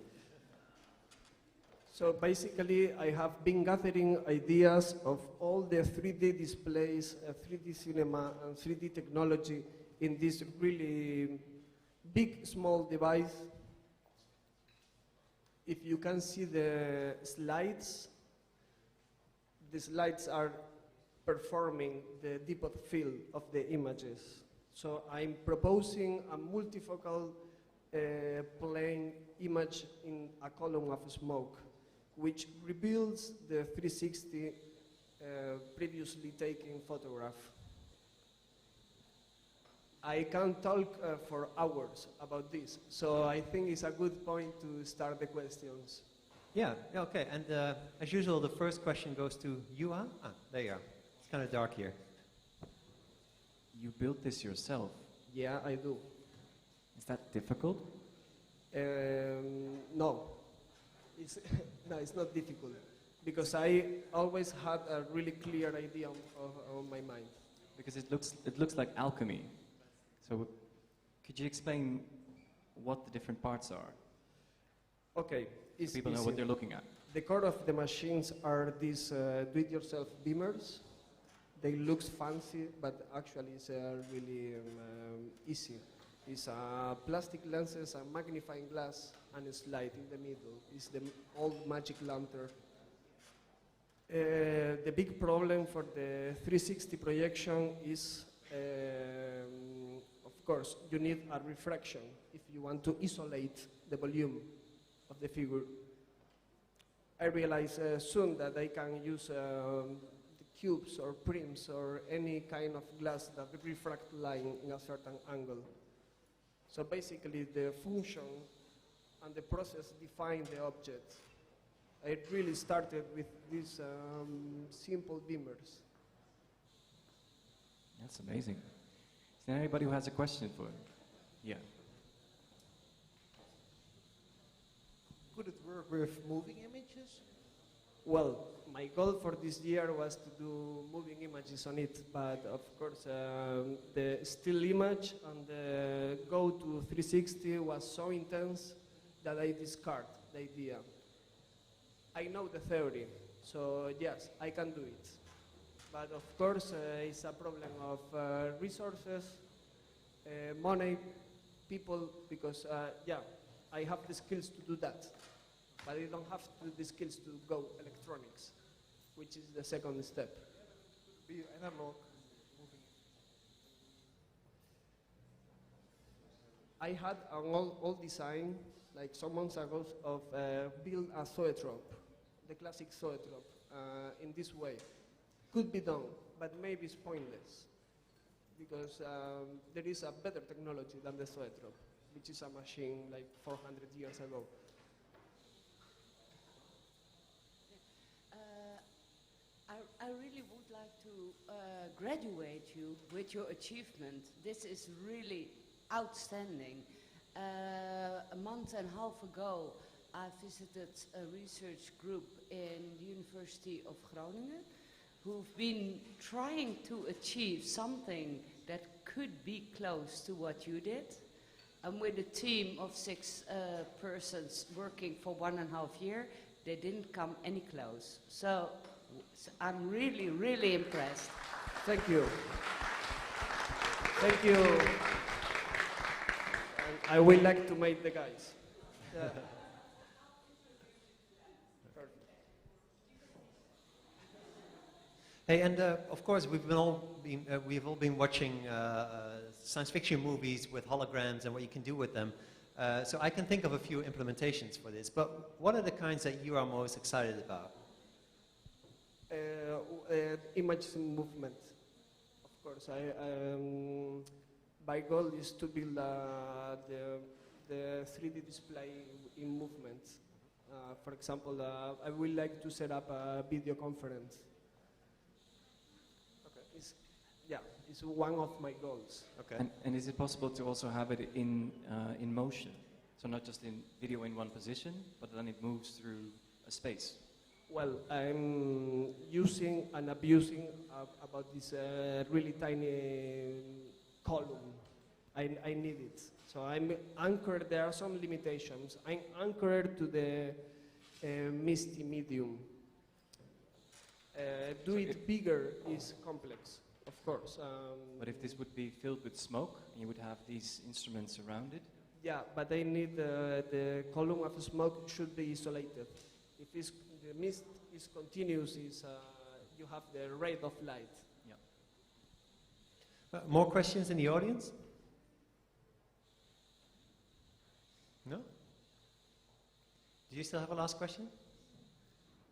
So basically, I have been gathering ideas of all the 3D displays, 3D cinema, and 3D technology in this really big, small device. If you can see the slides are performing the depth of field of the images. So I'm proposing a multifocal plane image in a column of smoke, which reveals the 360 previously taken photograph. I can talk for hours about this, so I think it's a good point to start the questions. Yeah, okay. And as usual, the first question goes to Yuan. Ah, there you are. It's kind of dark here. You built this yourself. Yeah, I do. Is that difficult? No. No, it's not difficult, because I always had a really clear idea on my mind. Because it looks like alchemy. So could you explain what the different parts are? Okay, so people know what they're looking at. The core of the machines are these do-it-yourself beamers. They look fancy, but actually it's really easy. It's plastic lenses, a magnifying glass, and a slide in the middle. It's the old magic lantern. The big problem for the 360 projection is, of course, you need a refraction if you want to isolate the volume of the figure. I realized soon that I can use the cubes or prisms or any kind of glass that refract light in a certain angle. So basically the function and the process define the object. I really started with these simple beamers. That's amazing. Is there anybody who has a question for him? Yeah. Could it work with moving images? Well, my goal for this year was to do moving images on it, but of course the still image and the go to 360 was so intense that I discard the idea. I know the theory, so yes, I can do it. But of course it's a problem of resources, money, people, because yeah, I have the skills to do that. But I don't have the skills to go electronics, which is the second step. Be analog moving. I had an old design, like some months ago, of build a zoetrope, the classic zoetrope, in this way. Could be done, but maybe it's pointless, because there is a better technology than the zoetrope, which is a machine like 400 years ago. I really would like to graduate you with your achievement. This is really outstanding. A month and a half ago, I visited a research group in the University of Groningen who've been trying to achieve something that could be close to what you did. And with a team of 6 persons working for 1.5 years, they didn't come any close. So I'm really, really impressed. Thank you. Thank you. And I would like to meet the guys. Yeah. Hey, and of course we've all been watching science fiction movies with holograms and what you can do with them. So I can think of a few implementations for this. But what are the kinds that you are most excited about? Image movement. Of course, my goal is to build the 3D display in movement. For example, I would like to set up a video conference. Okay. It's one of my goals. Okay. And is it possible to also have it in motion? So not just in video in one position, but then it moves through a space. Well, I'm using and abusing about this really tiny column. I need it. So I'm anchored, there are some limitations. I'm anchored to the misty medium. Do it bigger is complex, of course. But if this would be filled with smoke, and you would have these instruments around it? Yeah, but I need the column of smoke should be isolated. If the mist is continuous, you have the rate of light. Yeah. More questions in the audience? No? Do you still have a last question?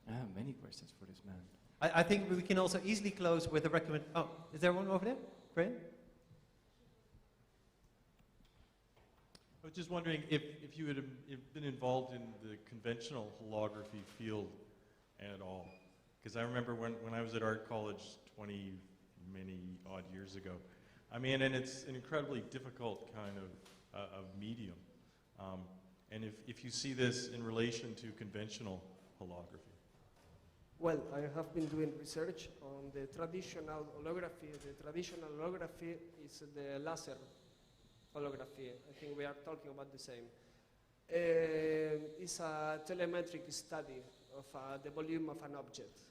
I have many questions for this man. I think we can also easily close with a recommend. Oh, is there one over there? Brian? I was just wondering if you had been involved in the conventional holography field at all. Because I remember when I was at art college many odd years ago. I mean, and it's an incredibly difficult kind of medium. And if you see this in relation to conventional holography. Well, I have been doing research on the traditional holography. The traditional holography is the laser holography. I think we are talking about the same. It's a telemetric study of the volume of an object.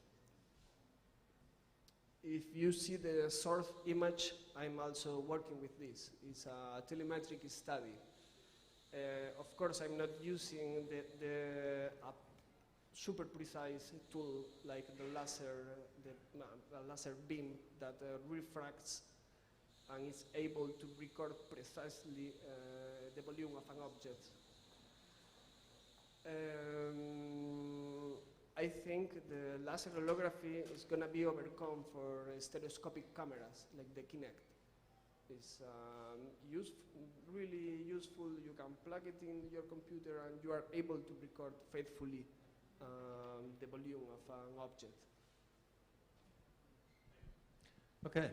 If you see the source image, I'm also working with this. It's a telemetric study. Of course, I'm not using the super precise tool like the laser beam that refracts and is able to record precisely the volume of an object. I think the laser holography is going to be overcome for stereoscopic cameras like the Kinect. It's really useful. You can plug it in your computer and you are able to record faithfully the volume of an object. Okay.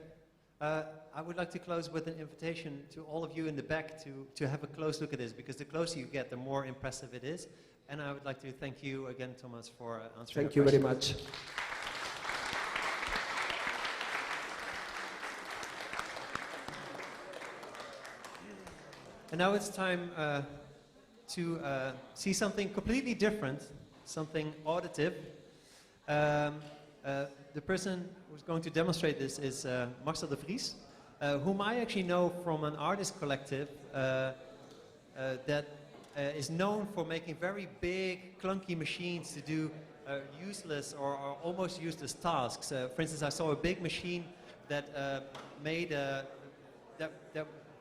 I would like to close with an invitation to all of you in the back to have a close look at this, because the closer you get, the more impressive it is. And I would like to thank you again, Thomas, for answering Thank you very much. And now it's time to see something completely different, something auditive. The person who's going to demonstrate this is Marcel Vries, whom I actually know from an artist collective that is known for making very big, clunky machines to do useless or almost useless tasks. For instance, I saw a big machine that made that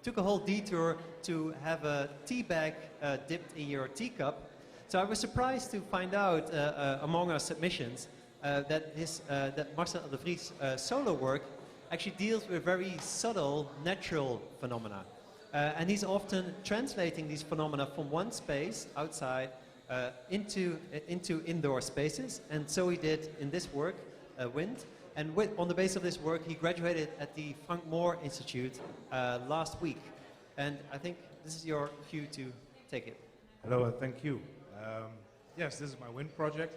took a whole detour to have a tea bag dipped in your teacup. So I was surprised to find out among our submissions that Marcel de Vries' solo work actually deals with very subtle natural phenomena. And he's often translating these phenomena from one space outside into indoor spaces. And so he did in this work, Wind. And on the basis of this work, he graduated at the Frank Moore Institute last week. And I think this is your cue to take it. Hello, thank you. Yes, this is my wind project.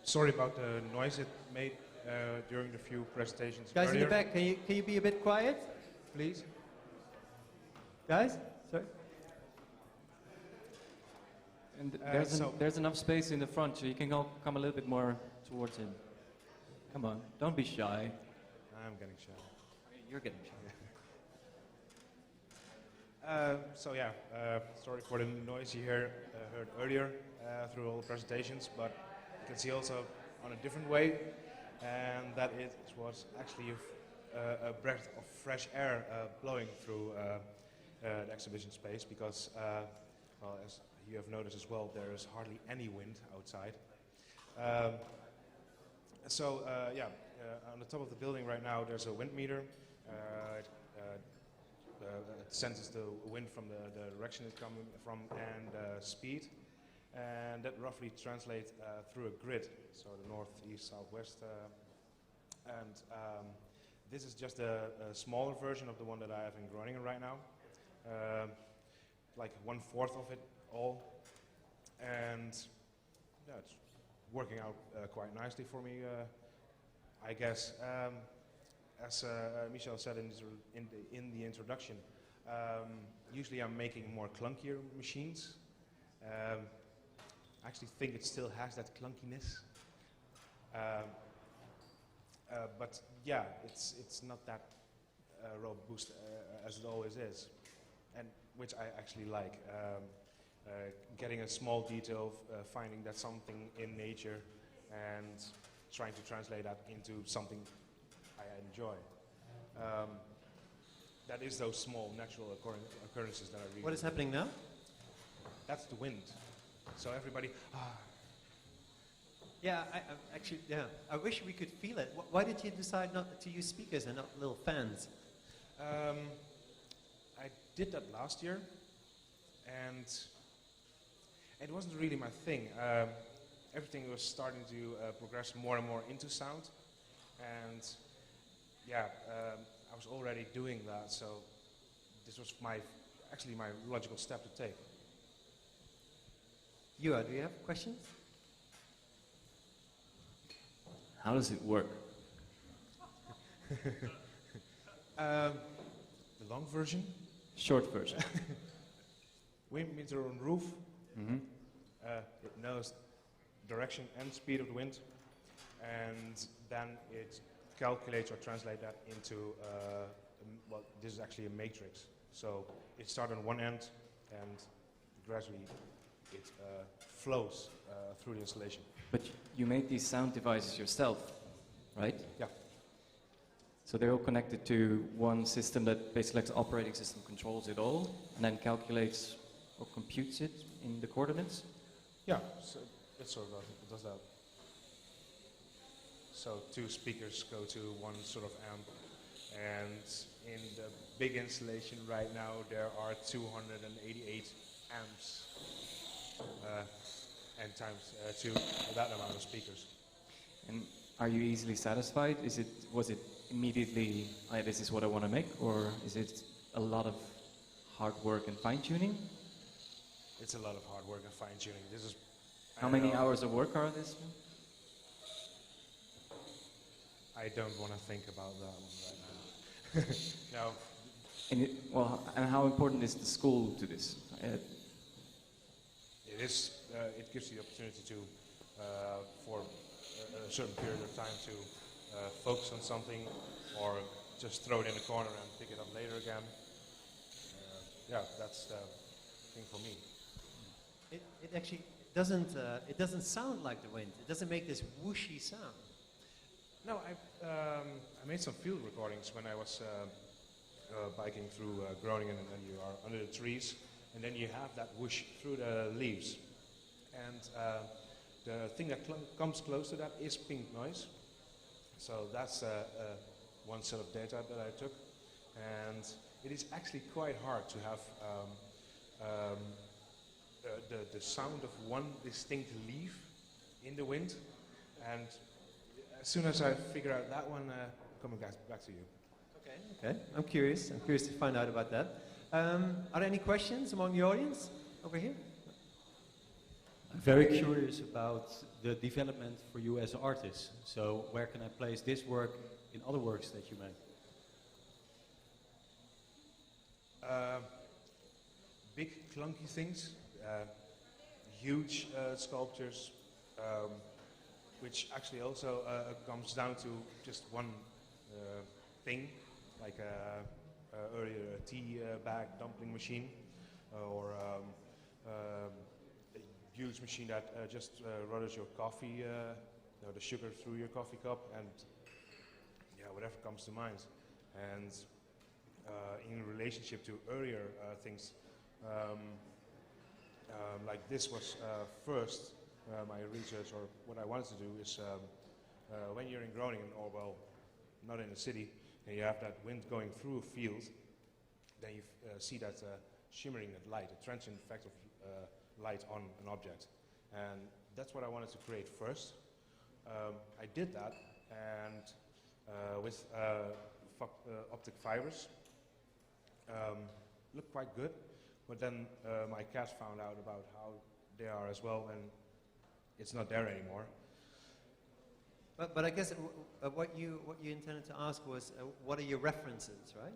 Sorry about the noise it made during the few presentations Guys earlier. in the back, can you be a bit quiet? Please. Guys, sorry. And so there's enough space in the front, so you can come a little bit more towards him. Come on, don't be shy. I'm getting shy. You're getting shy. Sorry for the noise you heard earlier through all the presentations, but you can see also on a different way, and that it was actually a breath of fresh air blowing through the exhibition space, because, well, as you have noticed as well, there is hardly any wind outside. On the top of the building right now, there's a wind meter. It senses the wind from the direction it's coming from and speed, and that roughly translates through a grid, so the north, east, southwest, this is just a smaller version of the one that I have in Groningen right now. like 1/4 of it all, and yeah, it's working out quite nicely for me, I guess. As Michel said in the introduction, usually I'm making more clunkier machines. I actually think it still has that clunkiness. But yeah, it's not that robust as it always is, and which I actually like. Getting a small detail, finding that something in nature, and trying to translate that into something I enjoy. That is those small natural occurrences that I really. What is happening now? That's the wind. So everybody. Yeah, actually, yeah. I wish we could feel it. Why did you decide not to use speakers and not little fans? I did that last year, and it wasn't really my thing. Everything was starting to progress more and more into sound, and yeah, I was already doing that, so this was actually my logical step to take. Do you have questions? How does it work? The long version? Short version. Wind meter on roof. Mm-hmm. It knows direction and speed of the wind, and then it calculates or translates that into, well, this is actually a matrix. So it starts on one end, and gradually it flows through the installation. But you made these sound devices yourself, right? Yeah. So they're all connected to one system that basically, like the operating system, controls it all, and then calculates or computes it in the coordinates? Yeah, so it sort of does that. So 2 speakers go to one sort of amp, and in the big installation right now there are 288 amps, and times 2 that amount of speakers. And are you easily satisfied? Was it immediately, this is what I want to make, or is it a lot of hard work and fine-tuning? It's a lot of hard work and fine-tuning. This is. How many hours of work are this? I don't want to think about that one right now. No. And how important is the school to this? It is. It gives you the opportunity to, for a certain period of time, to focus on something, or just throw it in the corner and pick it up later again. Yeah, that's the thing for me. It actually doesn't sound like the wind. It doesn't make this whooshy sound. No, I made some field recordings when I was biking through Groningen, and then you are under the trees, and then you have that whoosh through the leaves. And the thing that comes close to that is pink noise. So that's one set of data that I took, and it is actually quite hard to have the sound of one distinct leaf in the wind. And as soon as I figure out that one, coming back to you. Okay. I'm curious to find out about that. Are there any questions among the audience over here? I'm very curious about the development for you as an artist. So where can I place this work in other works that you make? Big clunky things, huge sculptures, which actually also comes down to just one thing, like earlier a tea bag dumpling machine, or a huge machine that just rotters your coffee, the sugar through your coffee cup, and yeah, whatever comes to mind. And in relationship to earlier things, like this was first my research, or what I wanted to do is when you're in Groningen, or well, not in the city, and you have that wind going through a field, then you see that shimmering that light, a transient effect of light on an object. And that's what I wanted to create first. I did that, and with optic fibers, looked quite good, But then my cat found out about how they are as well, and it's not there anymore. But I guess what you intended to ask was, what are your references, right?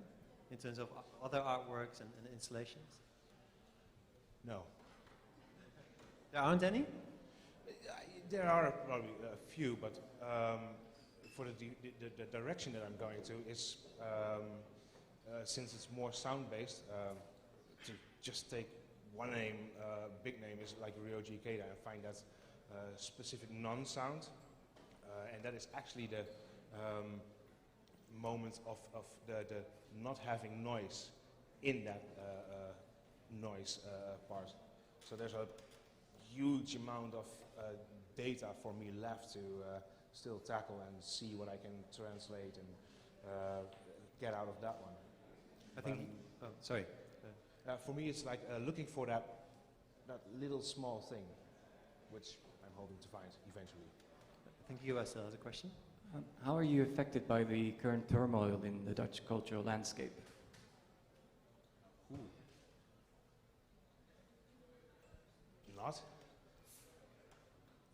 In terms of other artworks and installations? No. There aren't any? There are probably a few, but for the direction that I'm going to is, since it's more sound-based, to just take one name, big name is like Ryoji Keita, and find that specific non-sound, and that is actually the moment of the not having noise in that noise part. So there's a huge amount of data for me left to still tackle and see what I can translate and get out of that one. I think. Sorry. For me, it's like looking for that little small thing, which I'm hoping to find eventually. I think you has a question. How are you affected by the current turmoil in the Dutch cultural landscape? Not?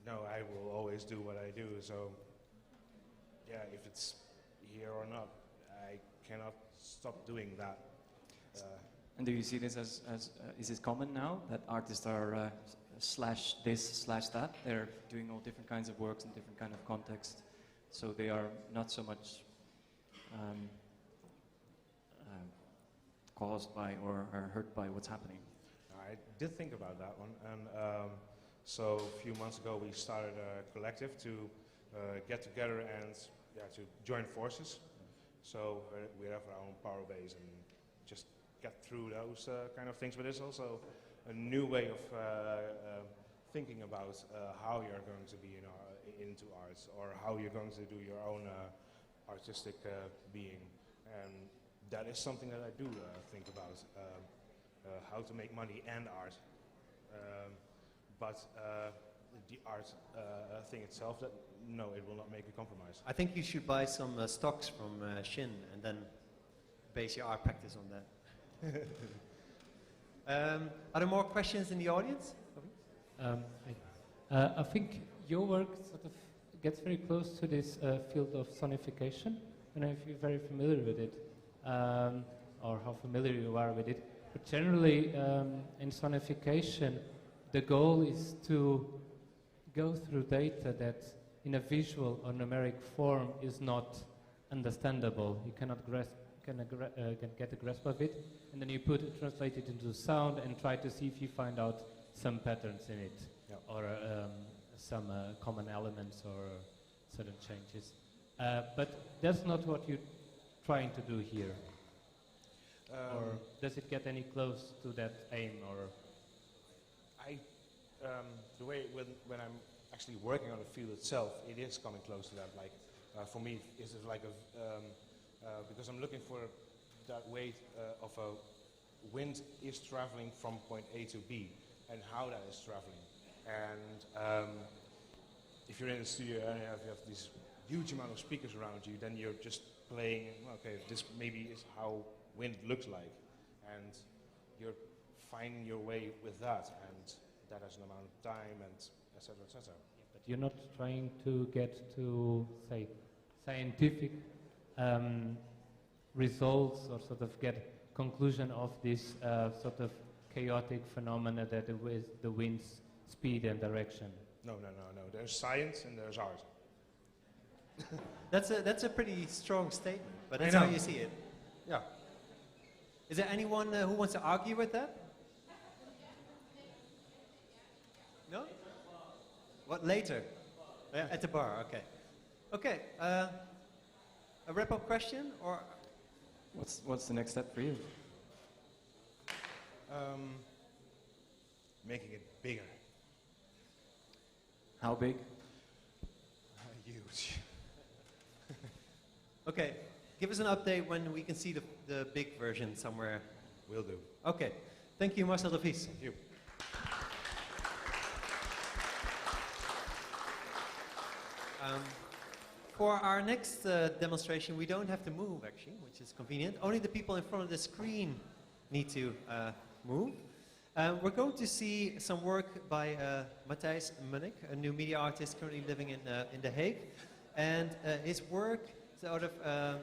No, I will always do what I do, so yeah, if it's here or not, I cannot stop doing that. And do you see this as is it common now that artists are slash this, slash that? They're doing all different kinds of works in different kind of context, so they are not so much caused by or are hurt by what's happening. I did think about that one, and so a few months ago we started a collective to get together and to join forces. So we have our own power base and just get through those kind of things. But it's also a new way of thinking about how you're going to be into arts, or how you're going to do your own artistic being. And that is something that I do think about, how to make money and art. But the art thing itself, no, it will not make a compromise. I think you should buy some stocks from Shin and then base your art practice on that. Are there more questions in the audience? I think your work sort of gets very close to this field of sonification. I don't know if you're very familiar with it, or how familiar you are with it. But generally, in sonification, the goal is to go through data that in a visual or numeric form is not understandable. You cannot get a grasp of it, and then you translate it into sound and try to see if you find out some patterns in it, or some common elements or certain changes. But that's not what you're trying to do here. Or does it get any close to that aim? Or the way when I'm actually working on the field itself, it is coming close to that. Like for me, it's like because I'm looking for that way of a wind is traveling from point A to B, and how that is traveling. And if you're in the studio and you have this huge amount of speakers around you, then you're just playing, okay, this maybe is how wind looks like, and you're finding your way with that, and that has an amount of time, and etc. etc. Yeah, but you're not trying to get to, say, scientific results, or sort of get conclusion of this sort of chaotic phenomena that with the wind's speed and direction. No. There's science and there's art. That's a pretty strong statement, but that's how you see it. Yeah. Is there anyone who wants to argue with that? No? What, later? Yeah, at the bar, okay. Okay, a wrap-up question, or? What's the next step for you? Making it bigger. How big? Huge. Okay, give us an update when we can see the big version somewhere. Will do. Okay, thank you, Marcel Vries. Thank you. For our next demonstration, we don't have to move, actually, which is convenient. Only the people in front of the screen need to move. We're going to see some work by Matthijs Munnik, a new media artist currently living in The Hague. And his work sort of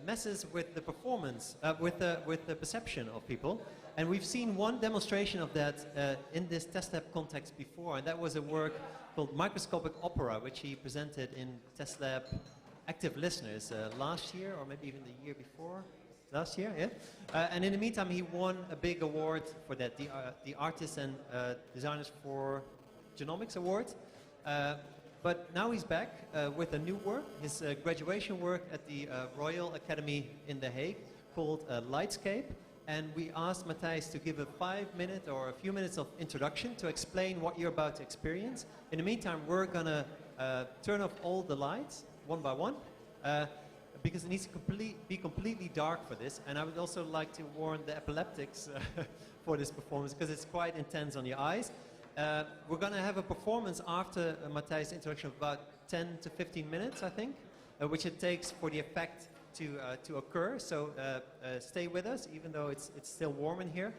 messes with the performance, with the perception of people. And we've seen one demonstration of that in this test lab context before, and that was a work called Microscopic Opera, which he presented in test lab active listeners last year, or maybe even the year before. Last year, yeah. And in the meantime, he won a big award for that, the Artists and Designers for Genomics Award. But now he's back with a new work, his graduation work at the Royal Academy in The Hague, called Lightscape. And we asked Matthijs to give a 5-minute or a few minutes of introduction to explain what you're about to experience. In the meantime, we're gonna turn off all the lights one by one, because it needs to be completely dark for this. And I would also like to warn the epileptics for this performance, because it's quite intense on your eyes. We're gonna have a performance after Matthijs' introduction of about 10 to 15 minutes, I think, which it takes for the effect to occur, so stay with us, even though it's still warm in here.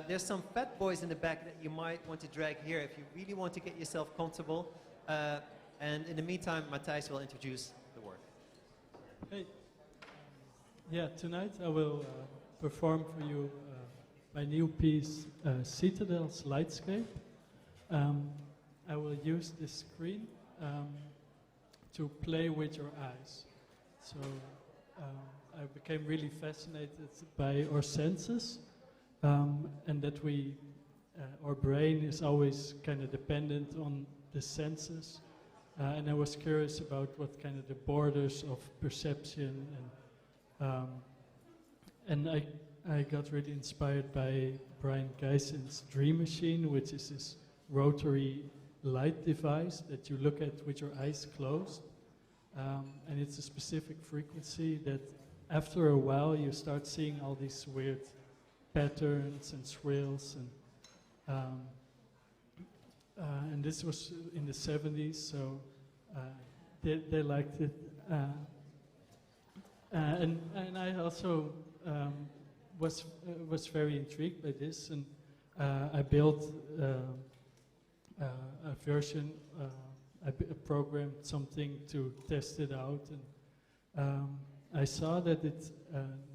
There's some fat boys in the back that you might want to drag here if you really want to get yourself comfortable. And in the meantime, Matthijs will introduce the work. Hey. Yeah, tonight I will perform for you my new piece, Citadel's Lightscape. I will use this screen to play with your eyes. So I became really fascinated by our senses, and that our brain is always kind of dependent on the senses. And I was curious about what kind of the borders of perception, and I got really inspired by Brian Geisen's Dream Machine, which is this rotary light device that you look at with your eyes closed. And it's a specific frequency that after a while you start seeing all these weird patterns and swirls, and this was in the 70s, so they liked it. And I also was very intrigued by this, and I built a version. I programmed something to test it out, and I saw that it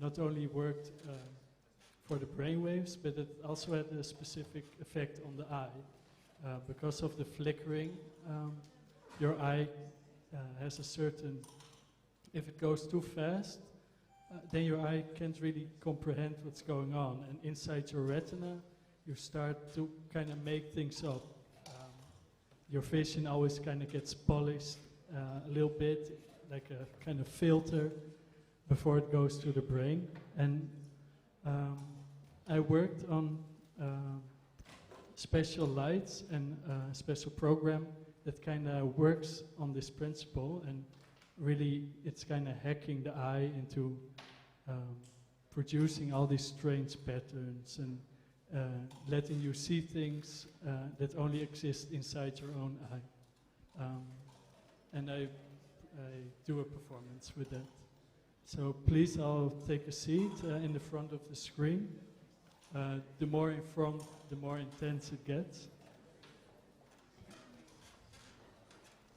not only worked for the brainwaves, but it also had a specific effect on the eye. Because of the flickering, your eye has a certain, if it goes too fast, then your eye can't really comprehend what's going on, and inside your retina, you start to kind of make things up. Your vision always kind of gets polished a little bit, like a kind of filter, before it goes to the brain. And I worked on special lights and a special program that kind of works on this principle, and really it's kind of hacking the eye into producing all these strange patterns and letting you see things that only exist inside your own eye. And I do a performance with that. So please all take a seat in the front of the screen. The more in front, the more intense it gets.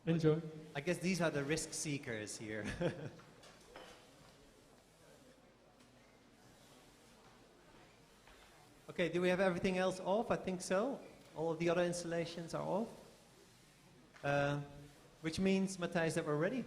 Enjoy. I guess these are the risk seekers here. Okay, do we have everything else off? I think so. All of the other installations are off. Which means, Matthijs, that we're ready.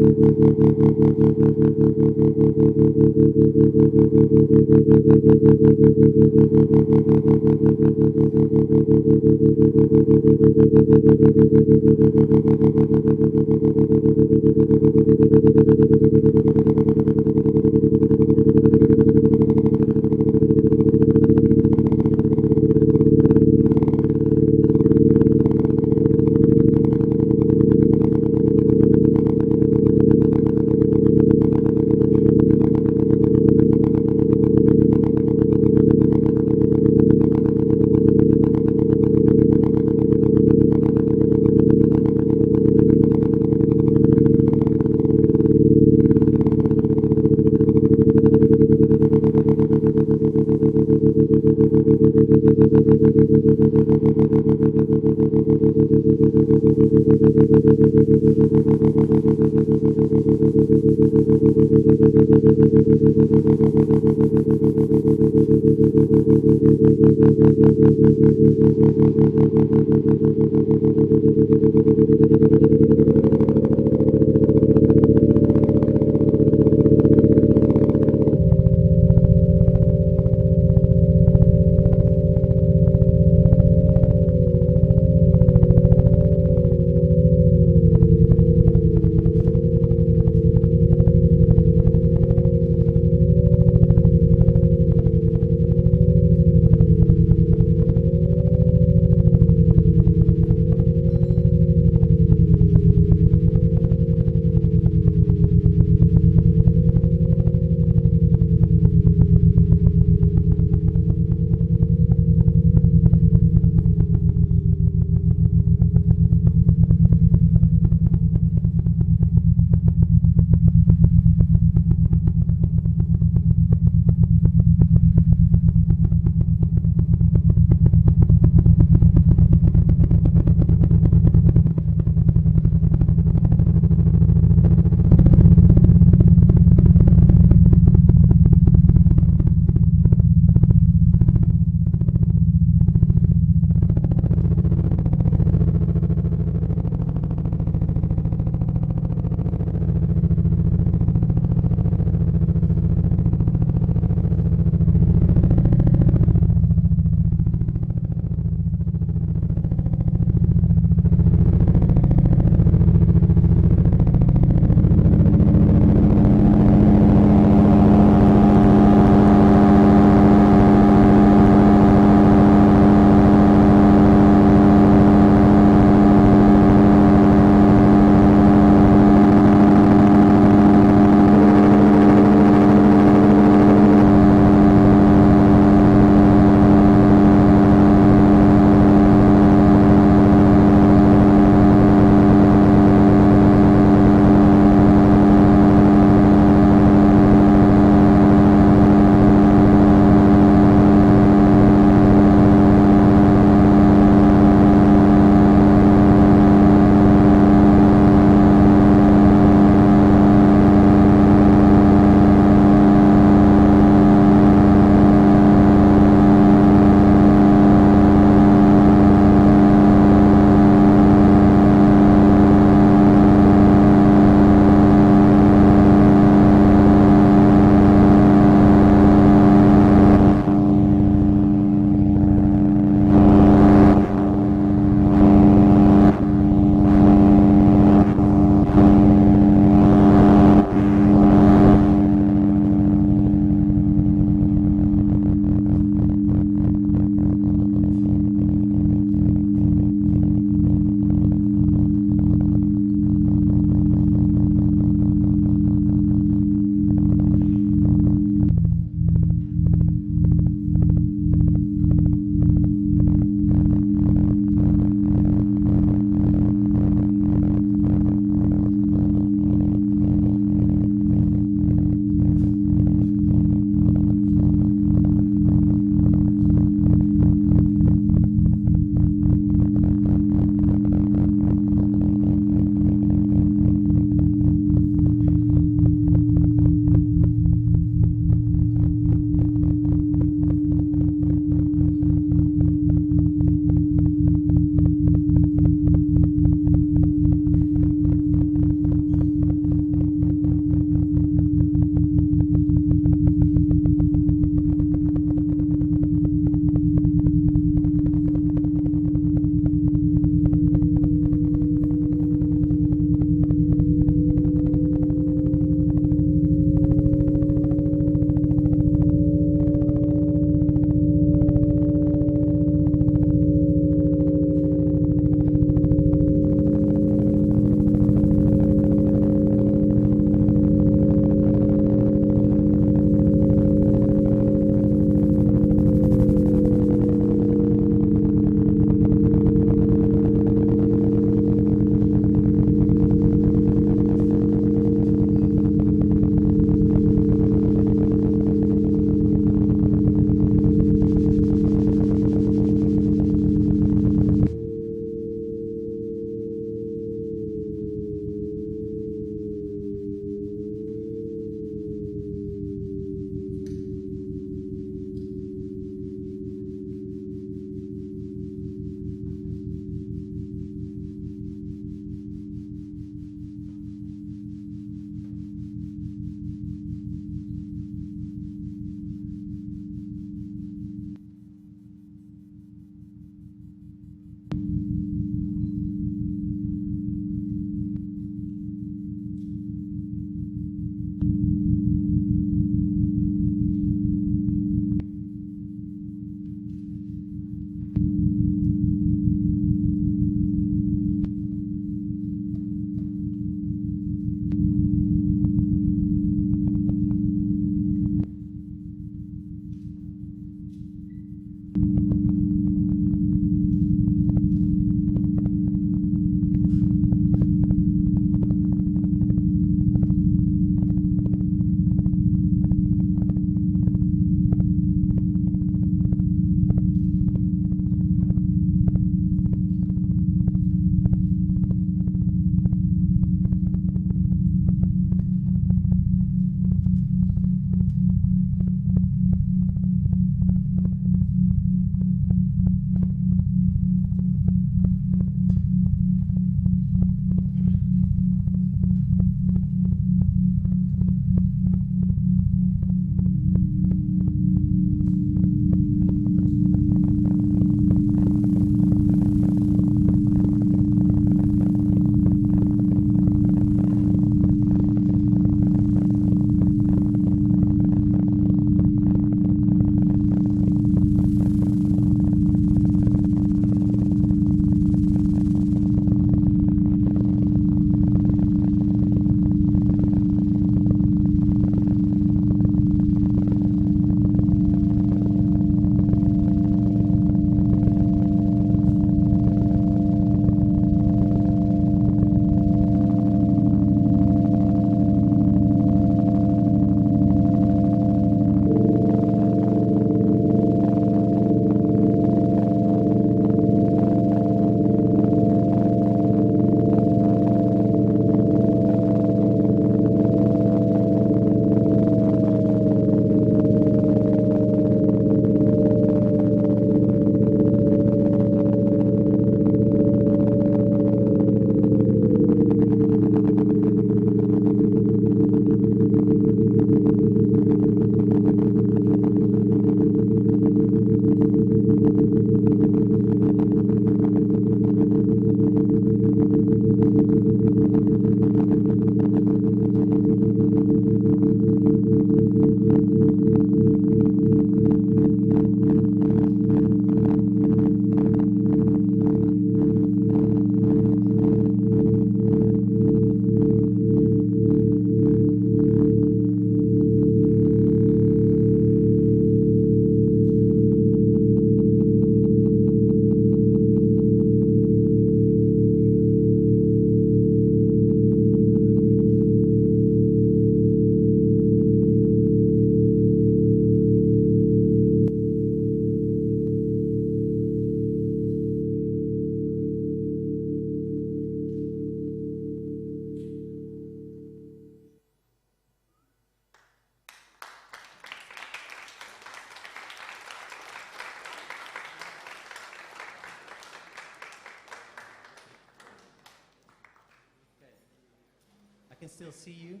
still see you.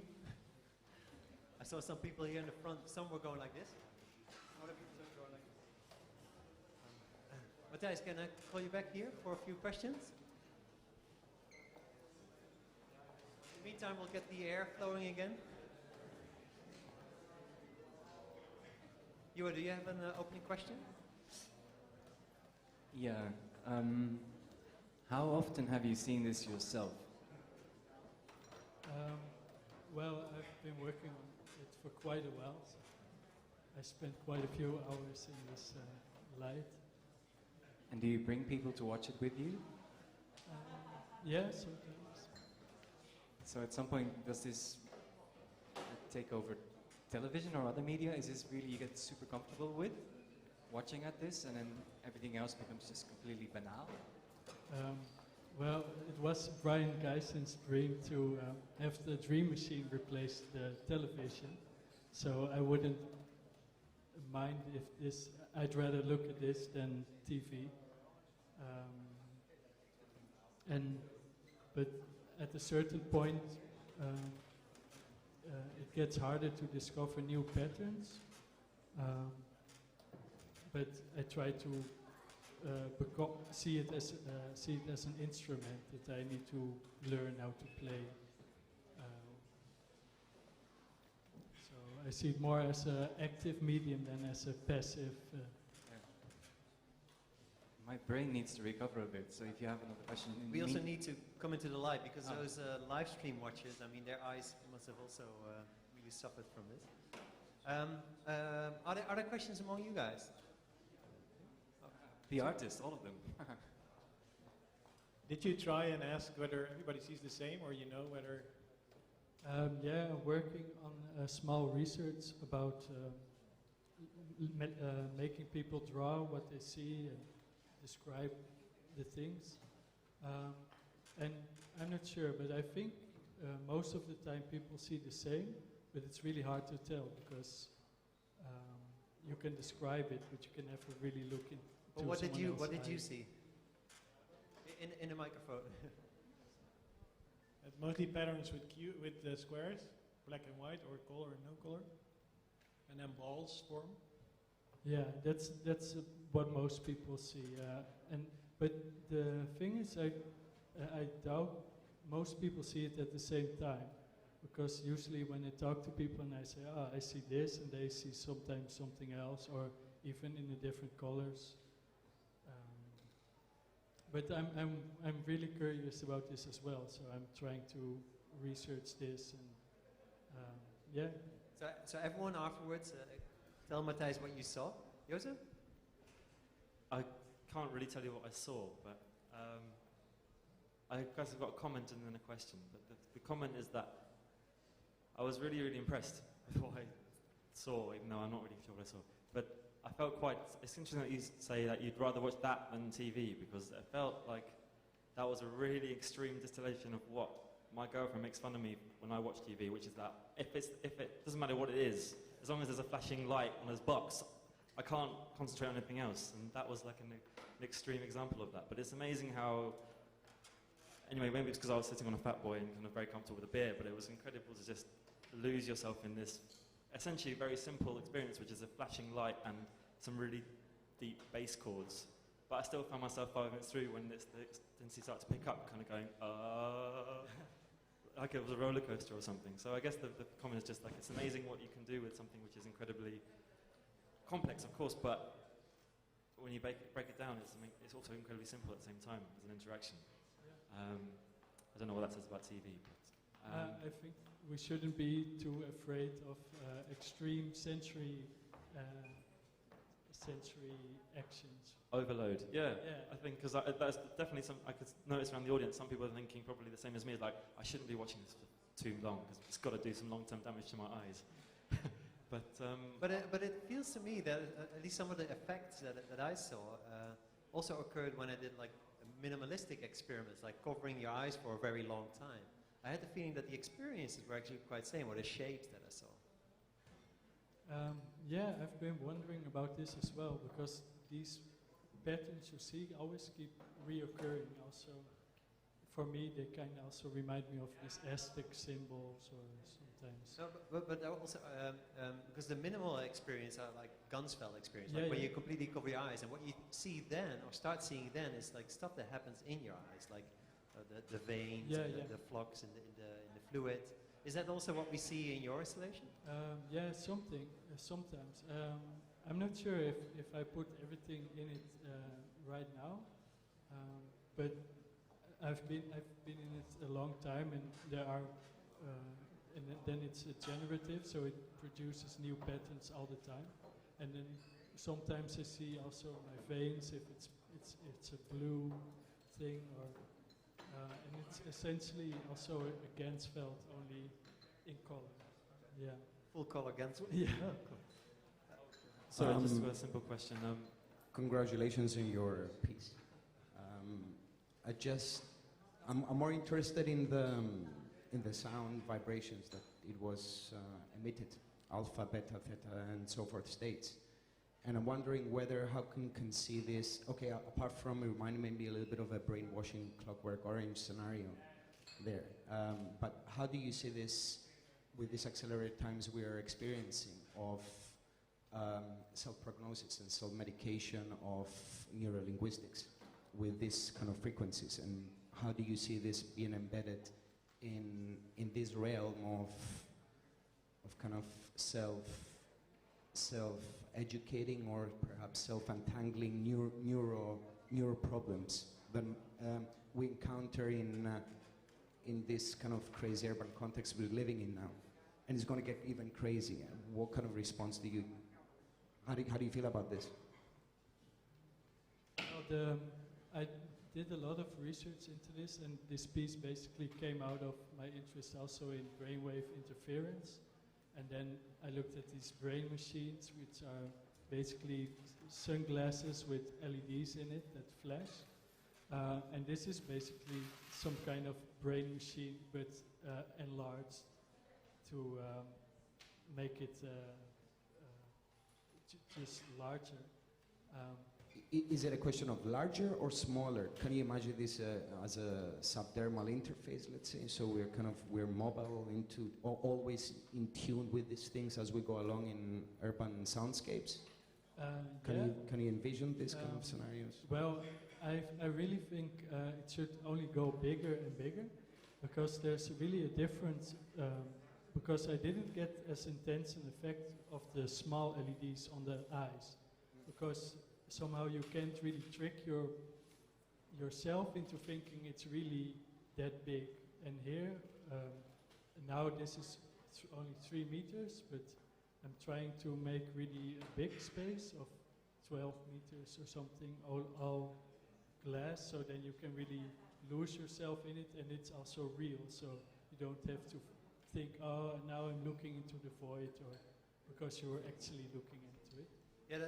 I saw some people here in the front, some were going like this. Other people were going like this. Matthijs, can I call you back here for a few questions? In the meantime, we'll get the air flowing again. Do you have an opening question? Yeah. How often have you seen this yourself? Well, I've been working on it for quite a while. So I spent quite a few hours in this light. And do you bring people to watch it with you? Yeah, sometimes. So at some point, does this take over television or other media? Is this really you get super comfortable with watching at this, and then everything else becomes just completely banal? Well, it was Brian Geisen's dream to have the Dream Machine replace the television. So I wouldn't mind if this, I'd rather look at this than TV. But at a certain point, it gets harder to discover new patterns. But I try to see it as an instrument that I need to learn how to play. So I see it more as an active medium than as a passive. My brain needs to recover a bit, so if you have another question... We also need to come into the light, because those live stream watchers, I mean, their eyes must have also really suffered from this. Are there questions among you guys? The artists, all of them. Did you try and ask whether everybody sees the same, or you know whether... Yeah, I'm working on a small research about making people draw what they see and describe the things. And I'm not sure, but I think most of the time people see the same, but it's really hard to tell because you can describe it, but you can never really look into But what did you eyes. see? In the microphone. It's mostly patterns with the squares, black and white, or color and no color, and then balls form. Yeah, that's what most people see. But the thing is, I doubt most people see it at the same time, because usually when I talk to people and I say, I see this, and they see sometimes something else, or even in the different colors. But I'm really curious about this as well, so I'm trying to research this and yeah. So everyone afterwards, tell Matthijs what you saw. Joseph? I can't really tell you what I saw, but I guess I've got a comment and then a question. But the comment is that I was really, really impressed with what I saw, even though I'm not really sure what I saw. But I felt it's interesting that you say that you'd rather watch that than TV, because it felt like that was a really extreme distillation of what my girlfriend makes fun of me when I watch TV, which is that if it doesn't matter what it is, as long as there's a flashing light on his box, I can't concentrate on anything else. And that was like an extreme example of that. But it's amazing how, anyway, maybe it's because I was sitting on a fat boy and kind of very comfortable with a beer, but it was incredible to just lose yourself in this essentially very simple experience, which is a flashing light and some really deep bass chords. But I still found myself 5 minutes through when the intensity started to pick up, kind of going, like it was a roller coaster or something. So I guess the comment is just like, it's amazing what you can do with something which is incredibly complex, of course, but when you break it down, it's also incredibly simple at the same time as an interaction. I don't know what that says about TV, but... I think we shouldn't be too afraid of extreme sensory actions. Overload, yeah. I think, because that's definitely something I could notice around the audience. Some people are thinking probably the same as me, like, I shouldn't be watching this for too long, because it's got to do some long-term damage to my eyes. But it feels to me that at least some of the effects that I saw also occurred when I did like minimalistic experiments, like covering your eyes for a very long time. I had the feeling that the experiences were actually quite the same, or the shapes that I saw. Yeah, I've been wondering about this as well, because these patterns you see always keep reoccurring also for me, they kind of also remind me of these Aztec symbols or sometimes. No, but also, because the minimal experience are like Gunsfell experience, Yeah, like when yeah. you completely cover your eyes, and what you see then, or start seeing then, is like stuff that happens in your eyes, like the veins, Yeah, and yeah. the flux in the fluid. Is that also what we see in your installation? Yeah, sometimes. I'm not sure if I put everything in it right now, but I've been in it a long time, and there are, and then it's generative, so it produces new patterns all the time, and then sometimes I see also my veins if it's a blue thing, or and it's essentially also a Gansfeld only in color. Yeah. Full color Gansfeld. Yeah. So just a simple question. Congratulations on your piece. I'm more interested in the sound vibrations that it was emitted, alpha, beta, theta, and so forth states. And I'm wondering how can see this, okay, apart from reminding maybe a little bit of a brainwashing Clockwork Orange scenario there, but how do you see this with these accelerated times we are experiencing of self-prognosis and self-medication of neurolinguistics with these kind of frequencies, and how do you see this being embedded in this realm of kind of self-educating or perhaps self-untangling neuro problems that we encounter in this kind of crazy urban context we're living in now, and it's going to get even crazier. What kind of response do you? How do you feel about this? I did a lot of research into this, and this piece basically came out of my interest also in brainwave interference. And then I looked at these brain machines, which are basically sunglasses with LEDs in it that flash. And this is basically some kind of brain machine, but enlarged to make it just larger. Is it a question of larger or smaller? Can you imagine this as a subdermal interface, let's say? So we're mobile, always in tune with these things as we go along in urban soundscapes? Can you envision these kind of scenarios? Well, I really think it should only go bigger and bigger, because there's really a difference, because I didn't get as intense an effect of the small LEDs on the eyes, because somehow you can't really trick yourself into thinking it's really that big. And here, now this is only 3 meters, but I'm trying to make really a big space of 12 meters or something, all glass, so then you can really lose yourself in it, and it's also real, so you don't have to think, oh, now I'm looking into the void, or because you were actually looking into it. Yeah,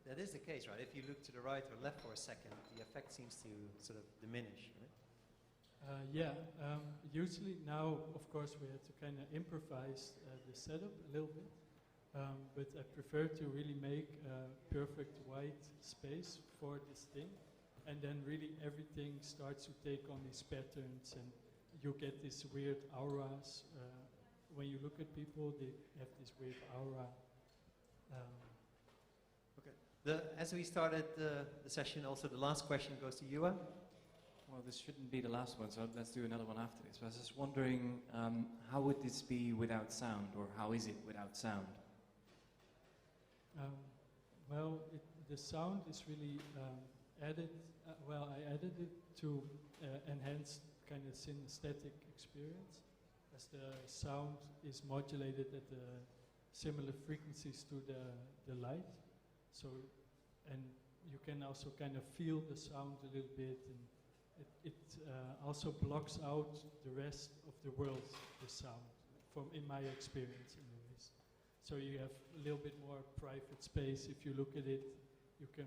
that is the case, right? If you look to the right or left for a second, the effect seems to sort of diminish, right? Usually now, of course, we have to kind of improvise the setup a little bit, but I prefer to really make a perfect white space for this thing, and then really everything starts to take on these patterns, and you get these weird auras. When you look at people, they have this weird aura. As we started the session, also the last question goes to you. Well, this shouldn't be the last one, so let's do another one after this. I was just wondering, how would this be without sound, or how is it without sound? The sound is really added. I added it to enhance kind of synesthetic experience, as the sound is modulated at the similar frequencies to the light. So, and you can also kind of feel the sound a little bit, and it also blocks out the rest of the world, the sound, in my experience anyways. So you have a little bit more private space. If you look at it, you can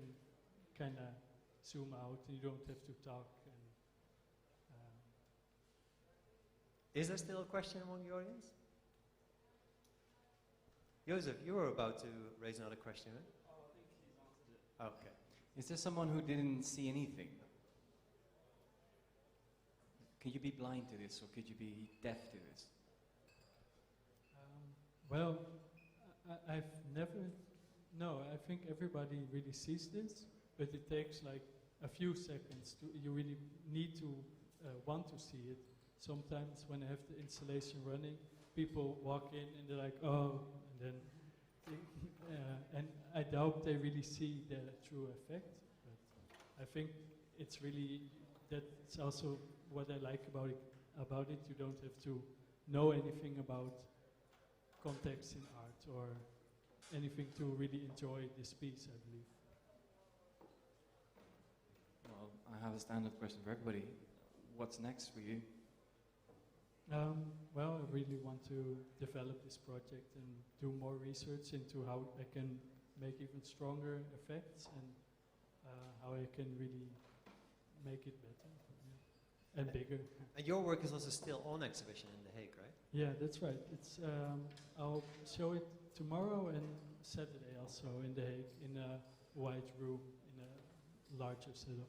kind of zoom out, and you don't have to talk. Is there still a question among the audience? Joseph, you were about to raise another question, right? Okay. Is there someone who didn't see anything? Can you be blind to this, or could you be deaf to this? Well, I've never. No, I think everybody really sees this, but it takes like a few seconds. You really need to want to see it. Sometimes when I have the installation running, people walk in and they're like, oh, and then, and I doubt they really see the true effect. But I think it's really, that's also what I like about it. You don't have to know anything about context in art or anything to really enjoy this piece, I believe. Well, I have a standard question for everybody. What's next for you? Well, I really want to develop this project and do more research into how I can make even stronger effects and how I can really make it better and bigger. And your work is also still on exhibition in The Hague, right? Yeah, that's right. It's I'll show it tomorrow and Saturday also in The Hague in a white room in a larger setup.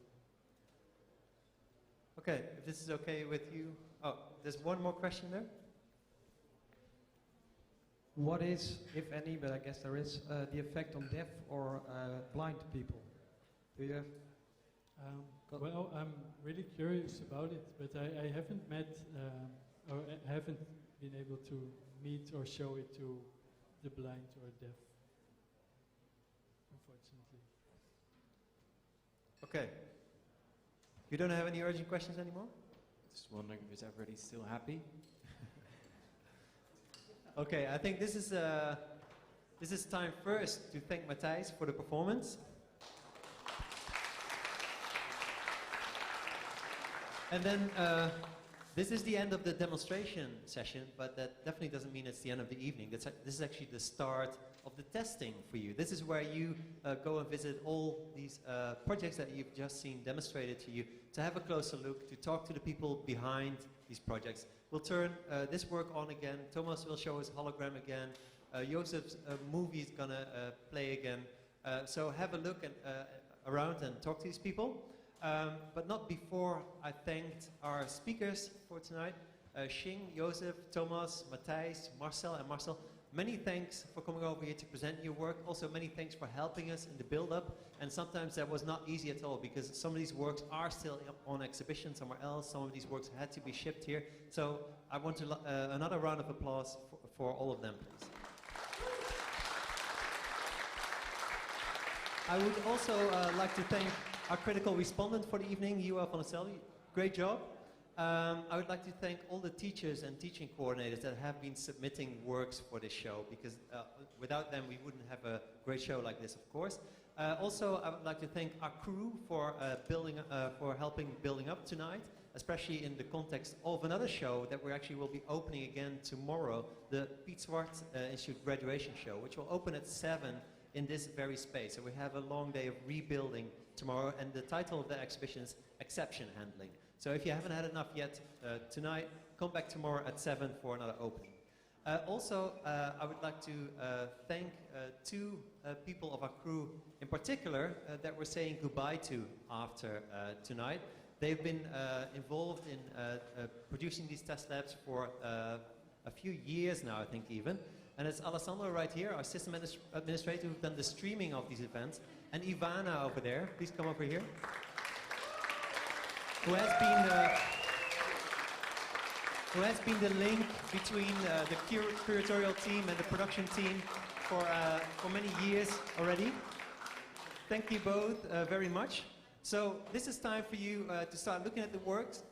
Okay, if this is okay with you. Oh, there's one more question there. What is, if any, but I guess there is, the effect on deaf or blind people? Do you have? Well, I'm really curious about it, but I haven't met or I haven't been able to meet or show it to the blind or deaf, unfortunately. Okay. You don't have any urgent questions anymore? Just wondering if everybody's still happy. Okay, I think this is time first to thank Matthijs for the performance. And then this is the end of the demonstration session, but that definitely doesn't mean it's the end of the evening. This is actually the start of the testing for you. This is where you go and visit all these projects that you've just seen demonstrated to you, to have a closer look, to talk to the people behind these projects. We'll turn this work on again. Thomas will show his hologram again. Josef's movie is gonna play again. So have a look around and talk to these people. But not before I thanked our speakers for tonight. Shing, Josef, Thomas, Matthijs, Marcel, and Marcel. Many thanks for coming over here to present your work. Also many thanks for helping us in the build-up. And sometimes that was not easy at all because some of these works are still on exhibition somewhere else. Some of these works had to be shipped here. So I want to another round of applause for all of them, please. I would also like to thank our critical respondent for the evening, Joa van der Selby. Great job. I would like to thank all the teachers and teaching coordinators that have been submitting works for this show, because without them we wouldn't have a great show like this, of course. Also, I would like to thank our crew for helping building up tonight, especially in the context of another show that we actually will be opening again tomorrow, the Piet Zwart Institute graduation show, which will open at 7 in this very space. So we have a long day of rebuilding tomorrow, and the title of the exhibition is Exception Handling. So if you haven't had enough yet tonight, come back tomorrow at 7 for another opening. Also, I would like to thank two people of our crew in particular that we're saying goodbye to after tonight. They've been involved in producing these test labs for a few years now, I think even. And it's Alessandro right here, our system administrator, who's done the streaming of these events, and Ivana over there. Please come over here. Who has been the link between the curatorial team and the production team for many years already. Thank you both very much. So this is time for you to start looking at the works.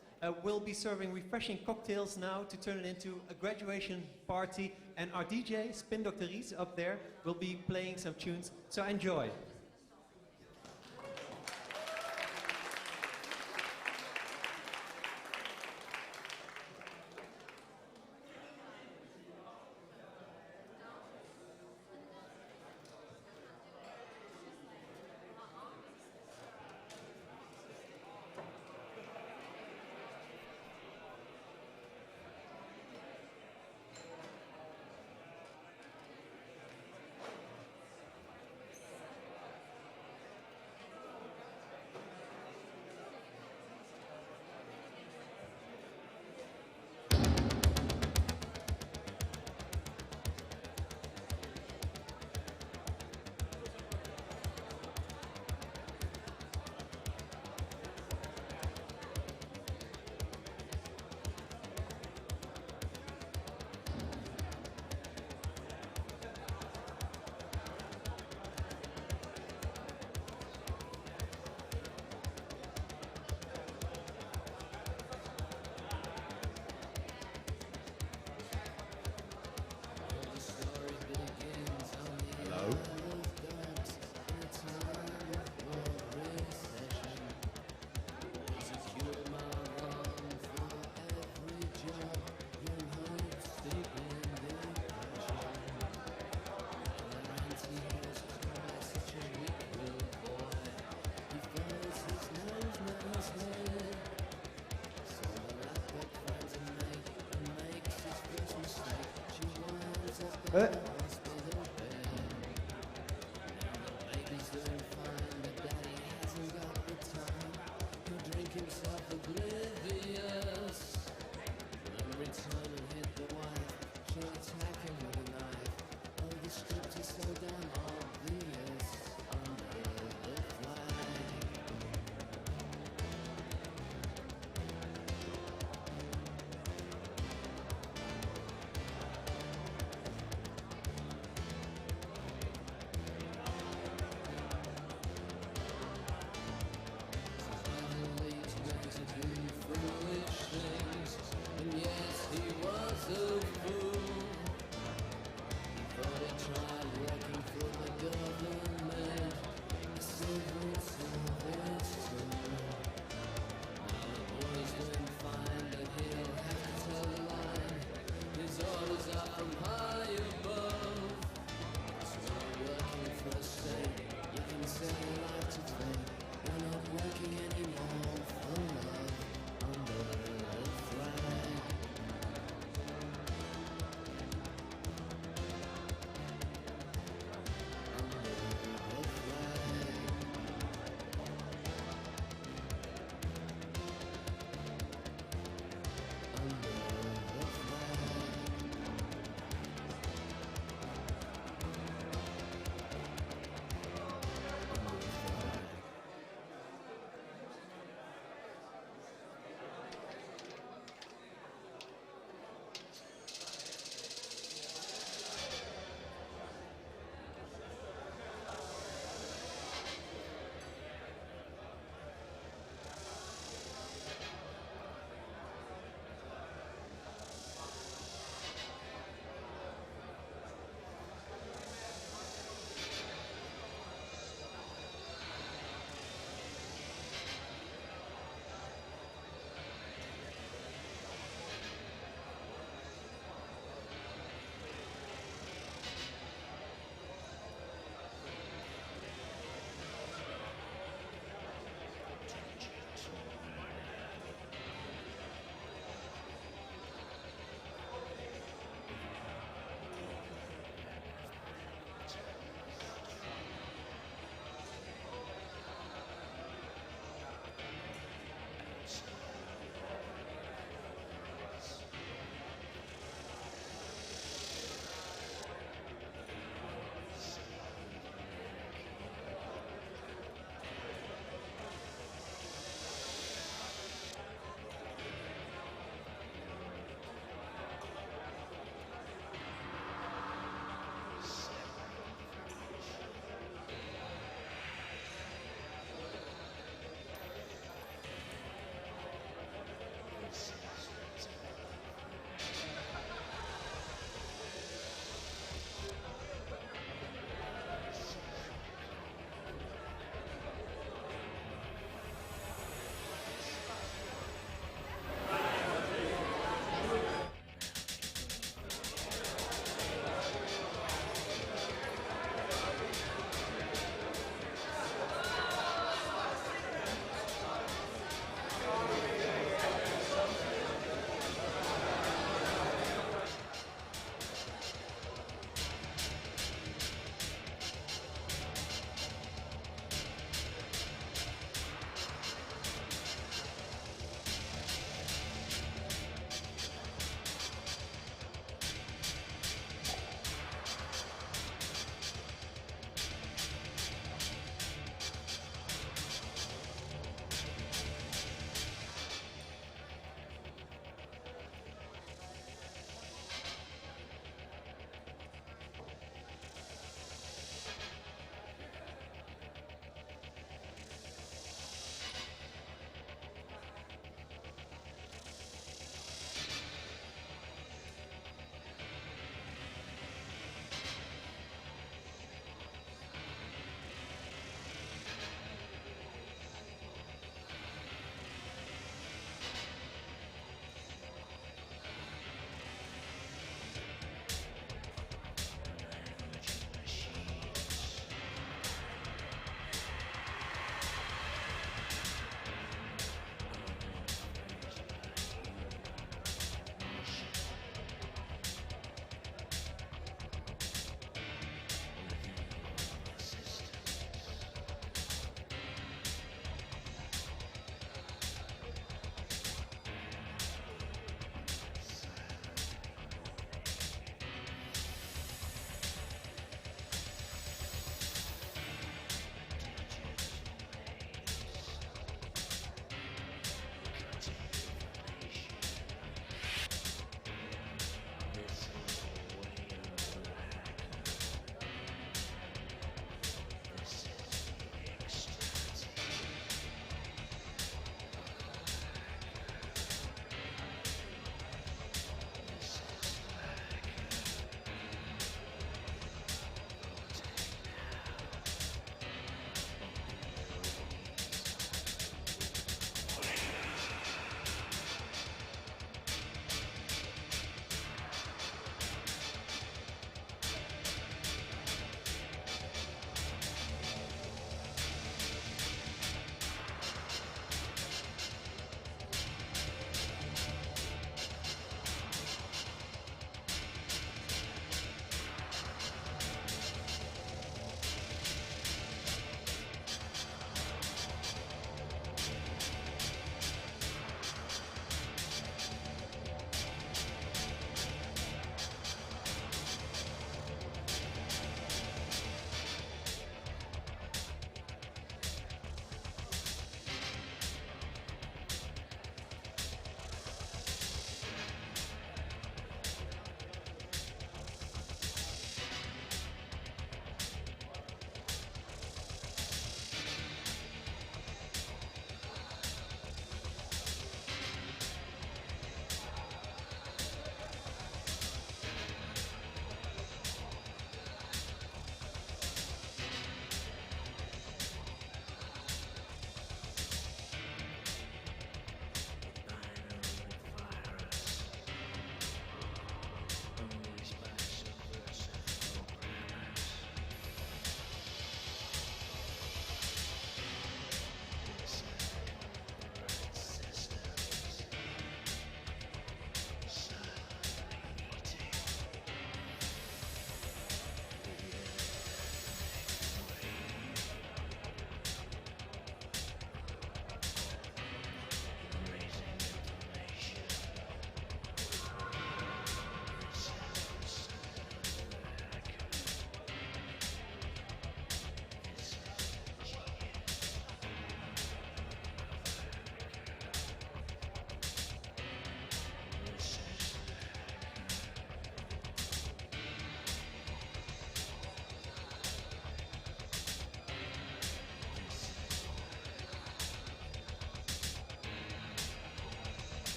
We'll be serving refreshing cocktails now to turn it into a graduation party, and our DJ, Spin Dr. Vries, up there, will be playing some tunes, so enjoy.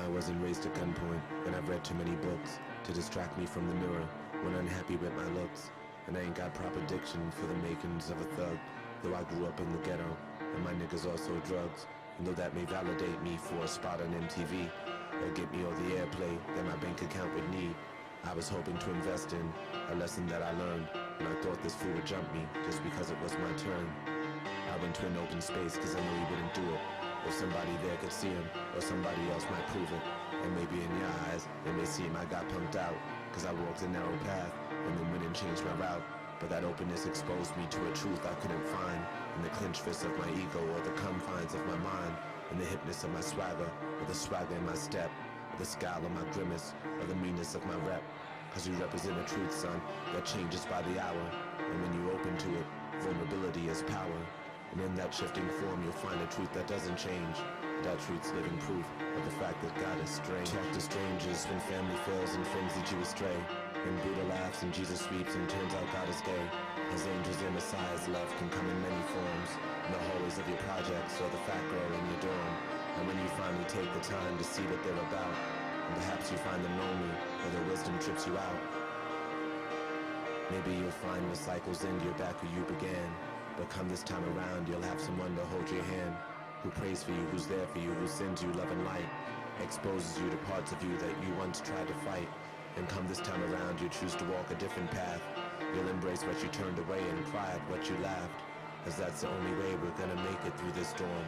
I wasn't raised at gunpoint, and I've read too many books to distract me from the mirror when unhappy with my looks. And I ain't got proper diction for the makings of a thug, though I grew up in the ghetto, and my niggas also drugs. And though that may validate me for a spot on MTV, or get me all the airplay that my bank account would need, I was hoping to invest in a lesson that I learned, and I thought this fool would jump me just because it was my turn. I went to an open space cause I knew he wouldn't do it. If somebody there could see him, or somebody else might prove it. And maybe in your eyes, it may seem I got punked out, cause I walked a narrow path, and then went and changed my route. But that openness exposed me to a truth I couldn't find in the clenched fists of my ego, or the confines of my mind, in the hipness of my swagger, or the swagger in my step, or the scowl of my grimace, or the meanness of my rep. Cause you represent a truth, son, that changes by the hour. And when you open to it, vulnerability is power. And in that shifting form, you'll find a truth that doesn't change. That truth's living proof of the fact that God is strange. Talk to strangers when family fails and friends lead you astray. When Buddha laughs and Jesus weeps and turns out God is gay. As angels and messiahs love can come in many forms. In the hallways of your projects or the fat girl in your dorm. And when you finally take the time to see what they're about, and perhaps you find them lonely or their wisdom trips you out. Maybe you'll find the cycles end, you're back where you began. But come this time around, you'll have someone to hold your hand, who prays for you, who's there for you, who sends you love and light, exposes you to parts of you that you once tried to fight. And come this time around, you choose to walk a different path. You'll embrace what you turned away and cry at what you laughed, as that's the only way we're gonna make it through this storm,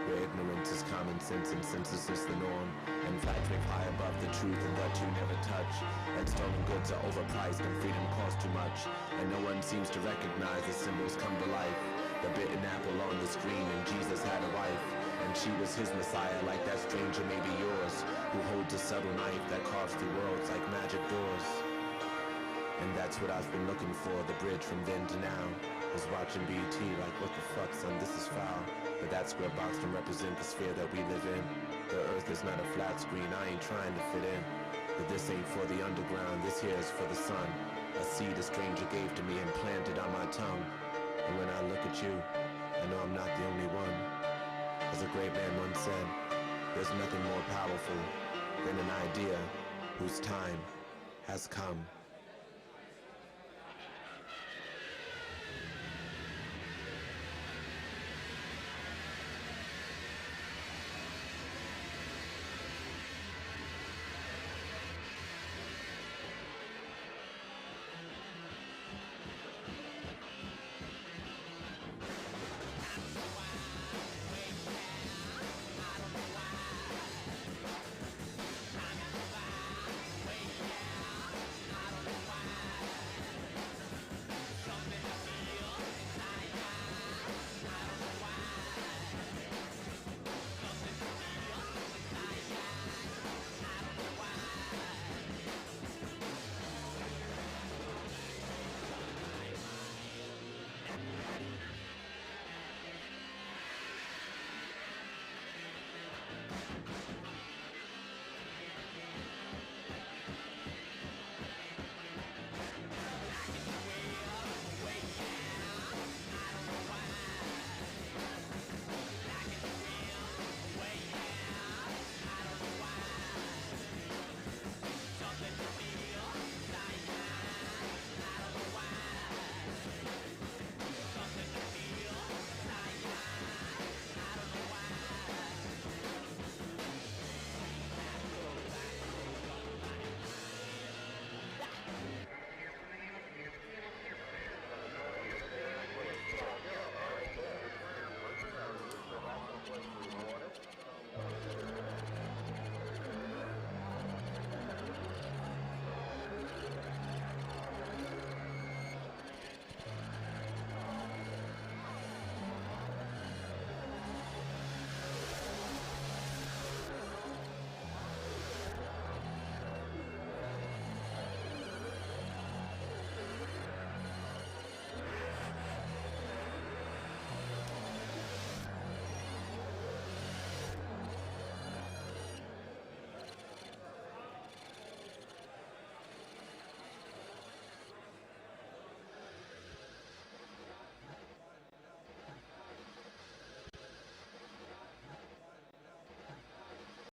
where ignorance is common sense and censorship the norm, and flags wave high above the truth and what you never touch, and stolen goods are overpriced and freedom costs too much, and no one seems to recognize the symbols come to life. The bitten apple on the screen, and Jesus had a wife, and she was his Messiah, like that stranger may be yours, who holds a subtle knife that carves through worlds like magic doors. And that's what I've been looking for, the bridge from then to now, was watching BET like, what the fuck, son, this is foul. But that square box can represent the sphere that we live in. The earth is not a flat screen, I ain't trying to fit in. But this ain't for the underground, this here is for the sun. A seed a stranger gave to me and planted on my tongue. And when I look at you, I know I'm not the only one. As a great man once said, there's nothing more powerful than an idea whose time has come.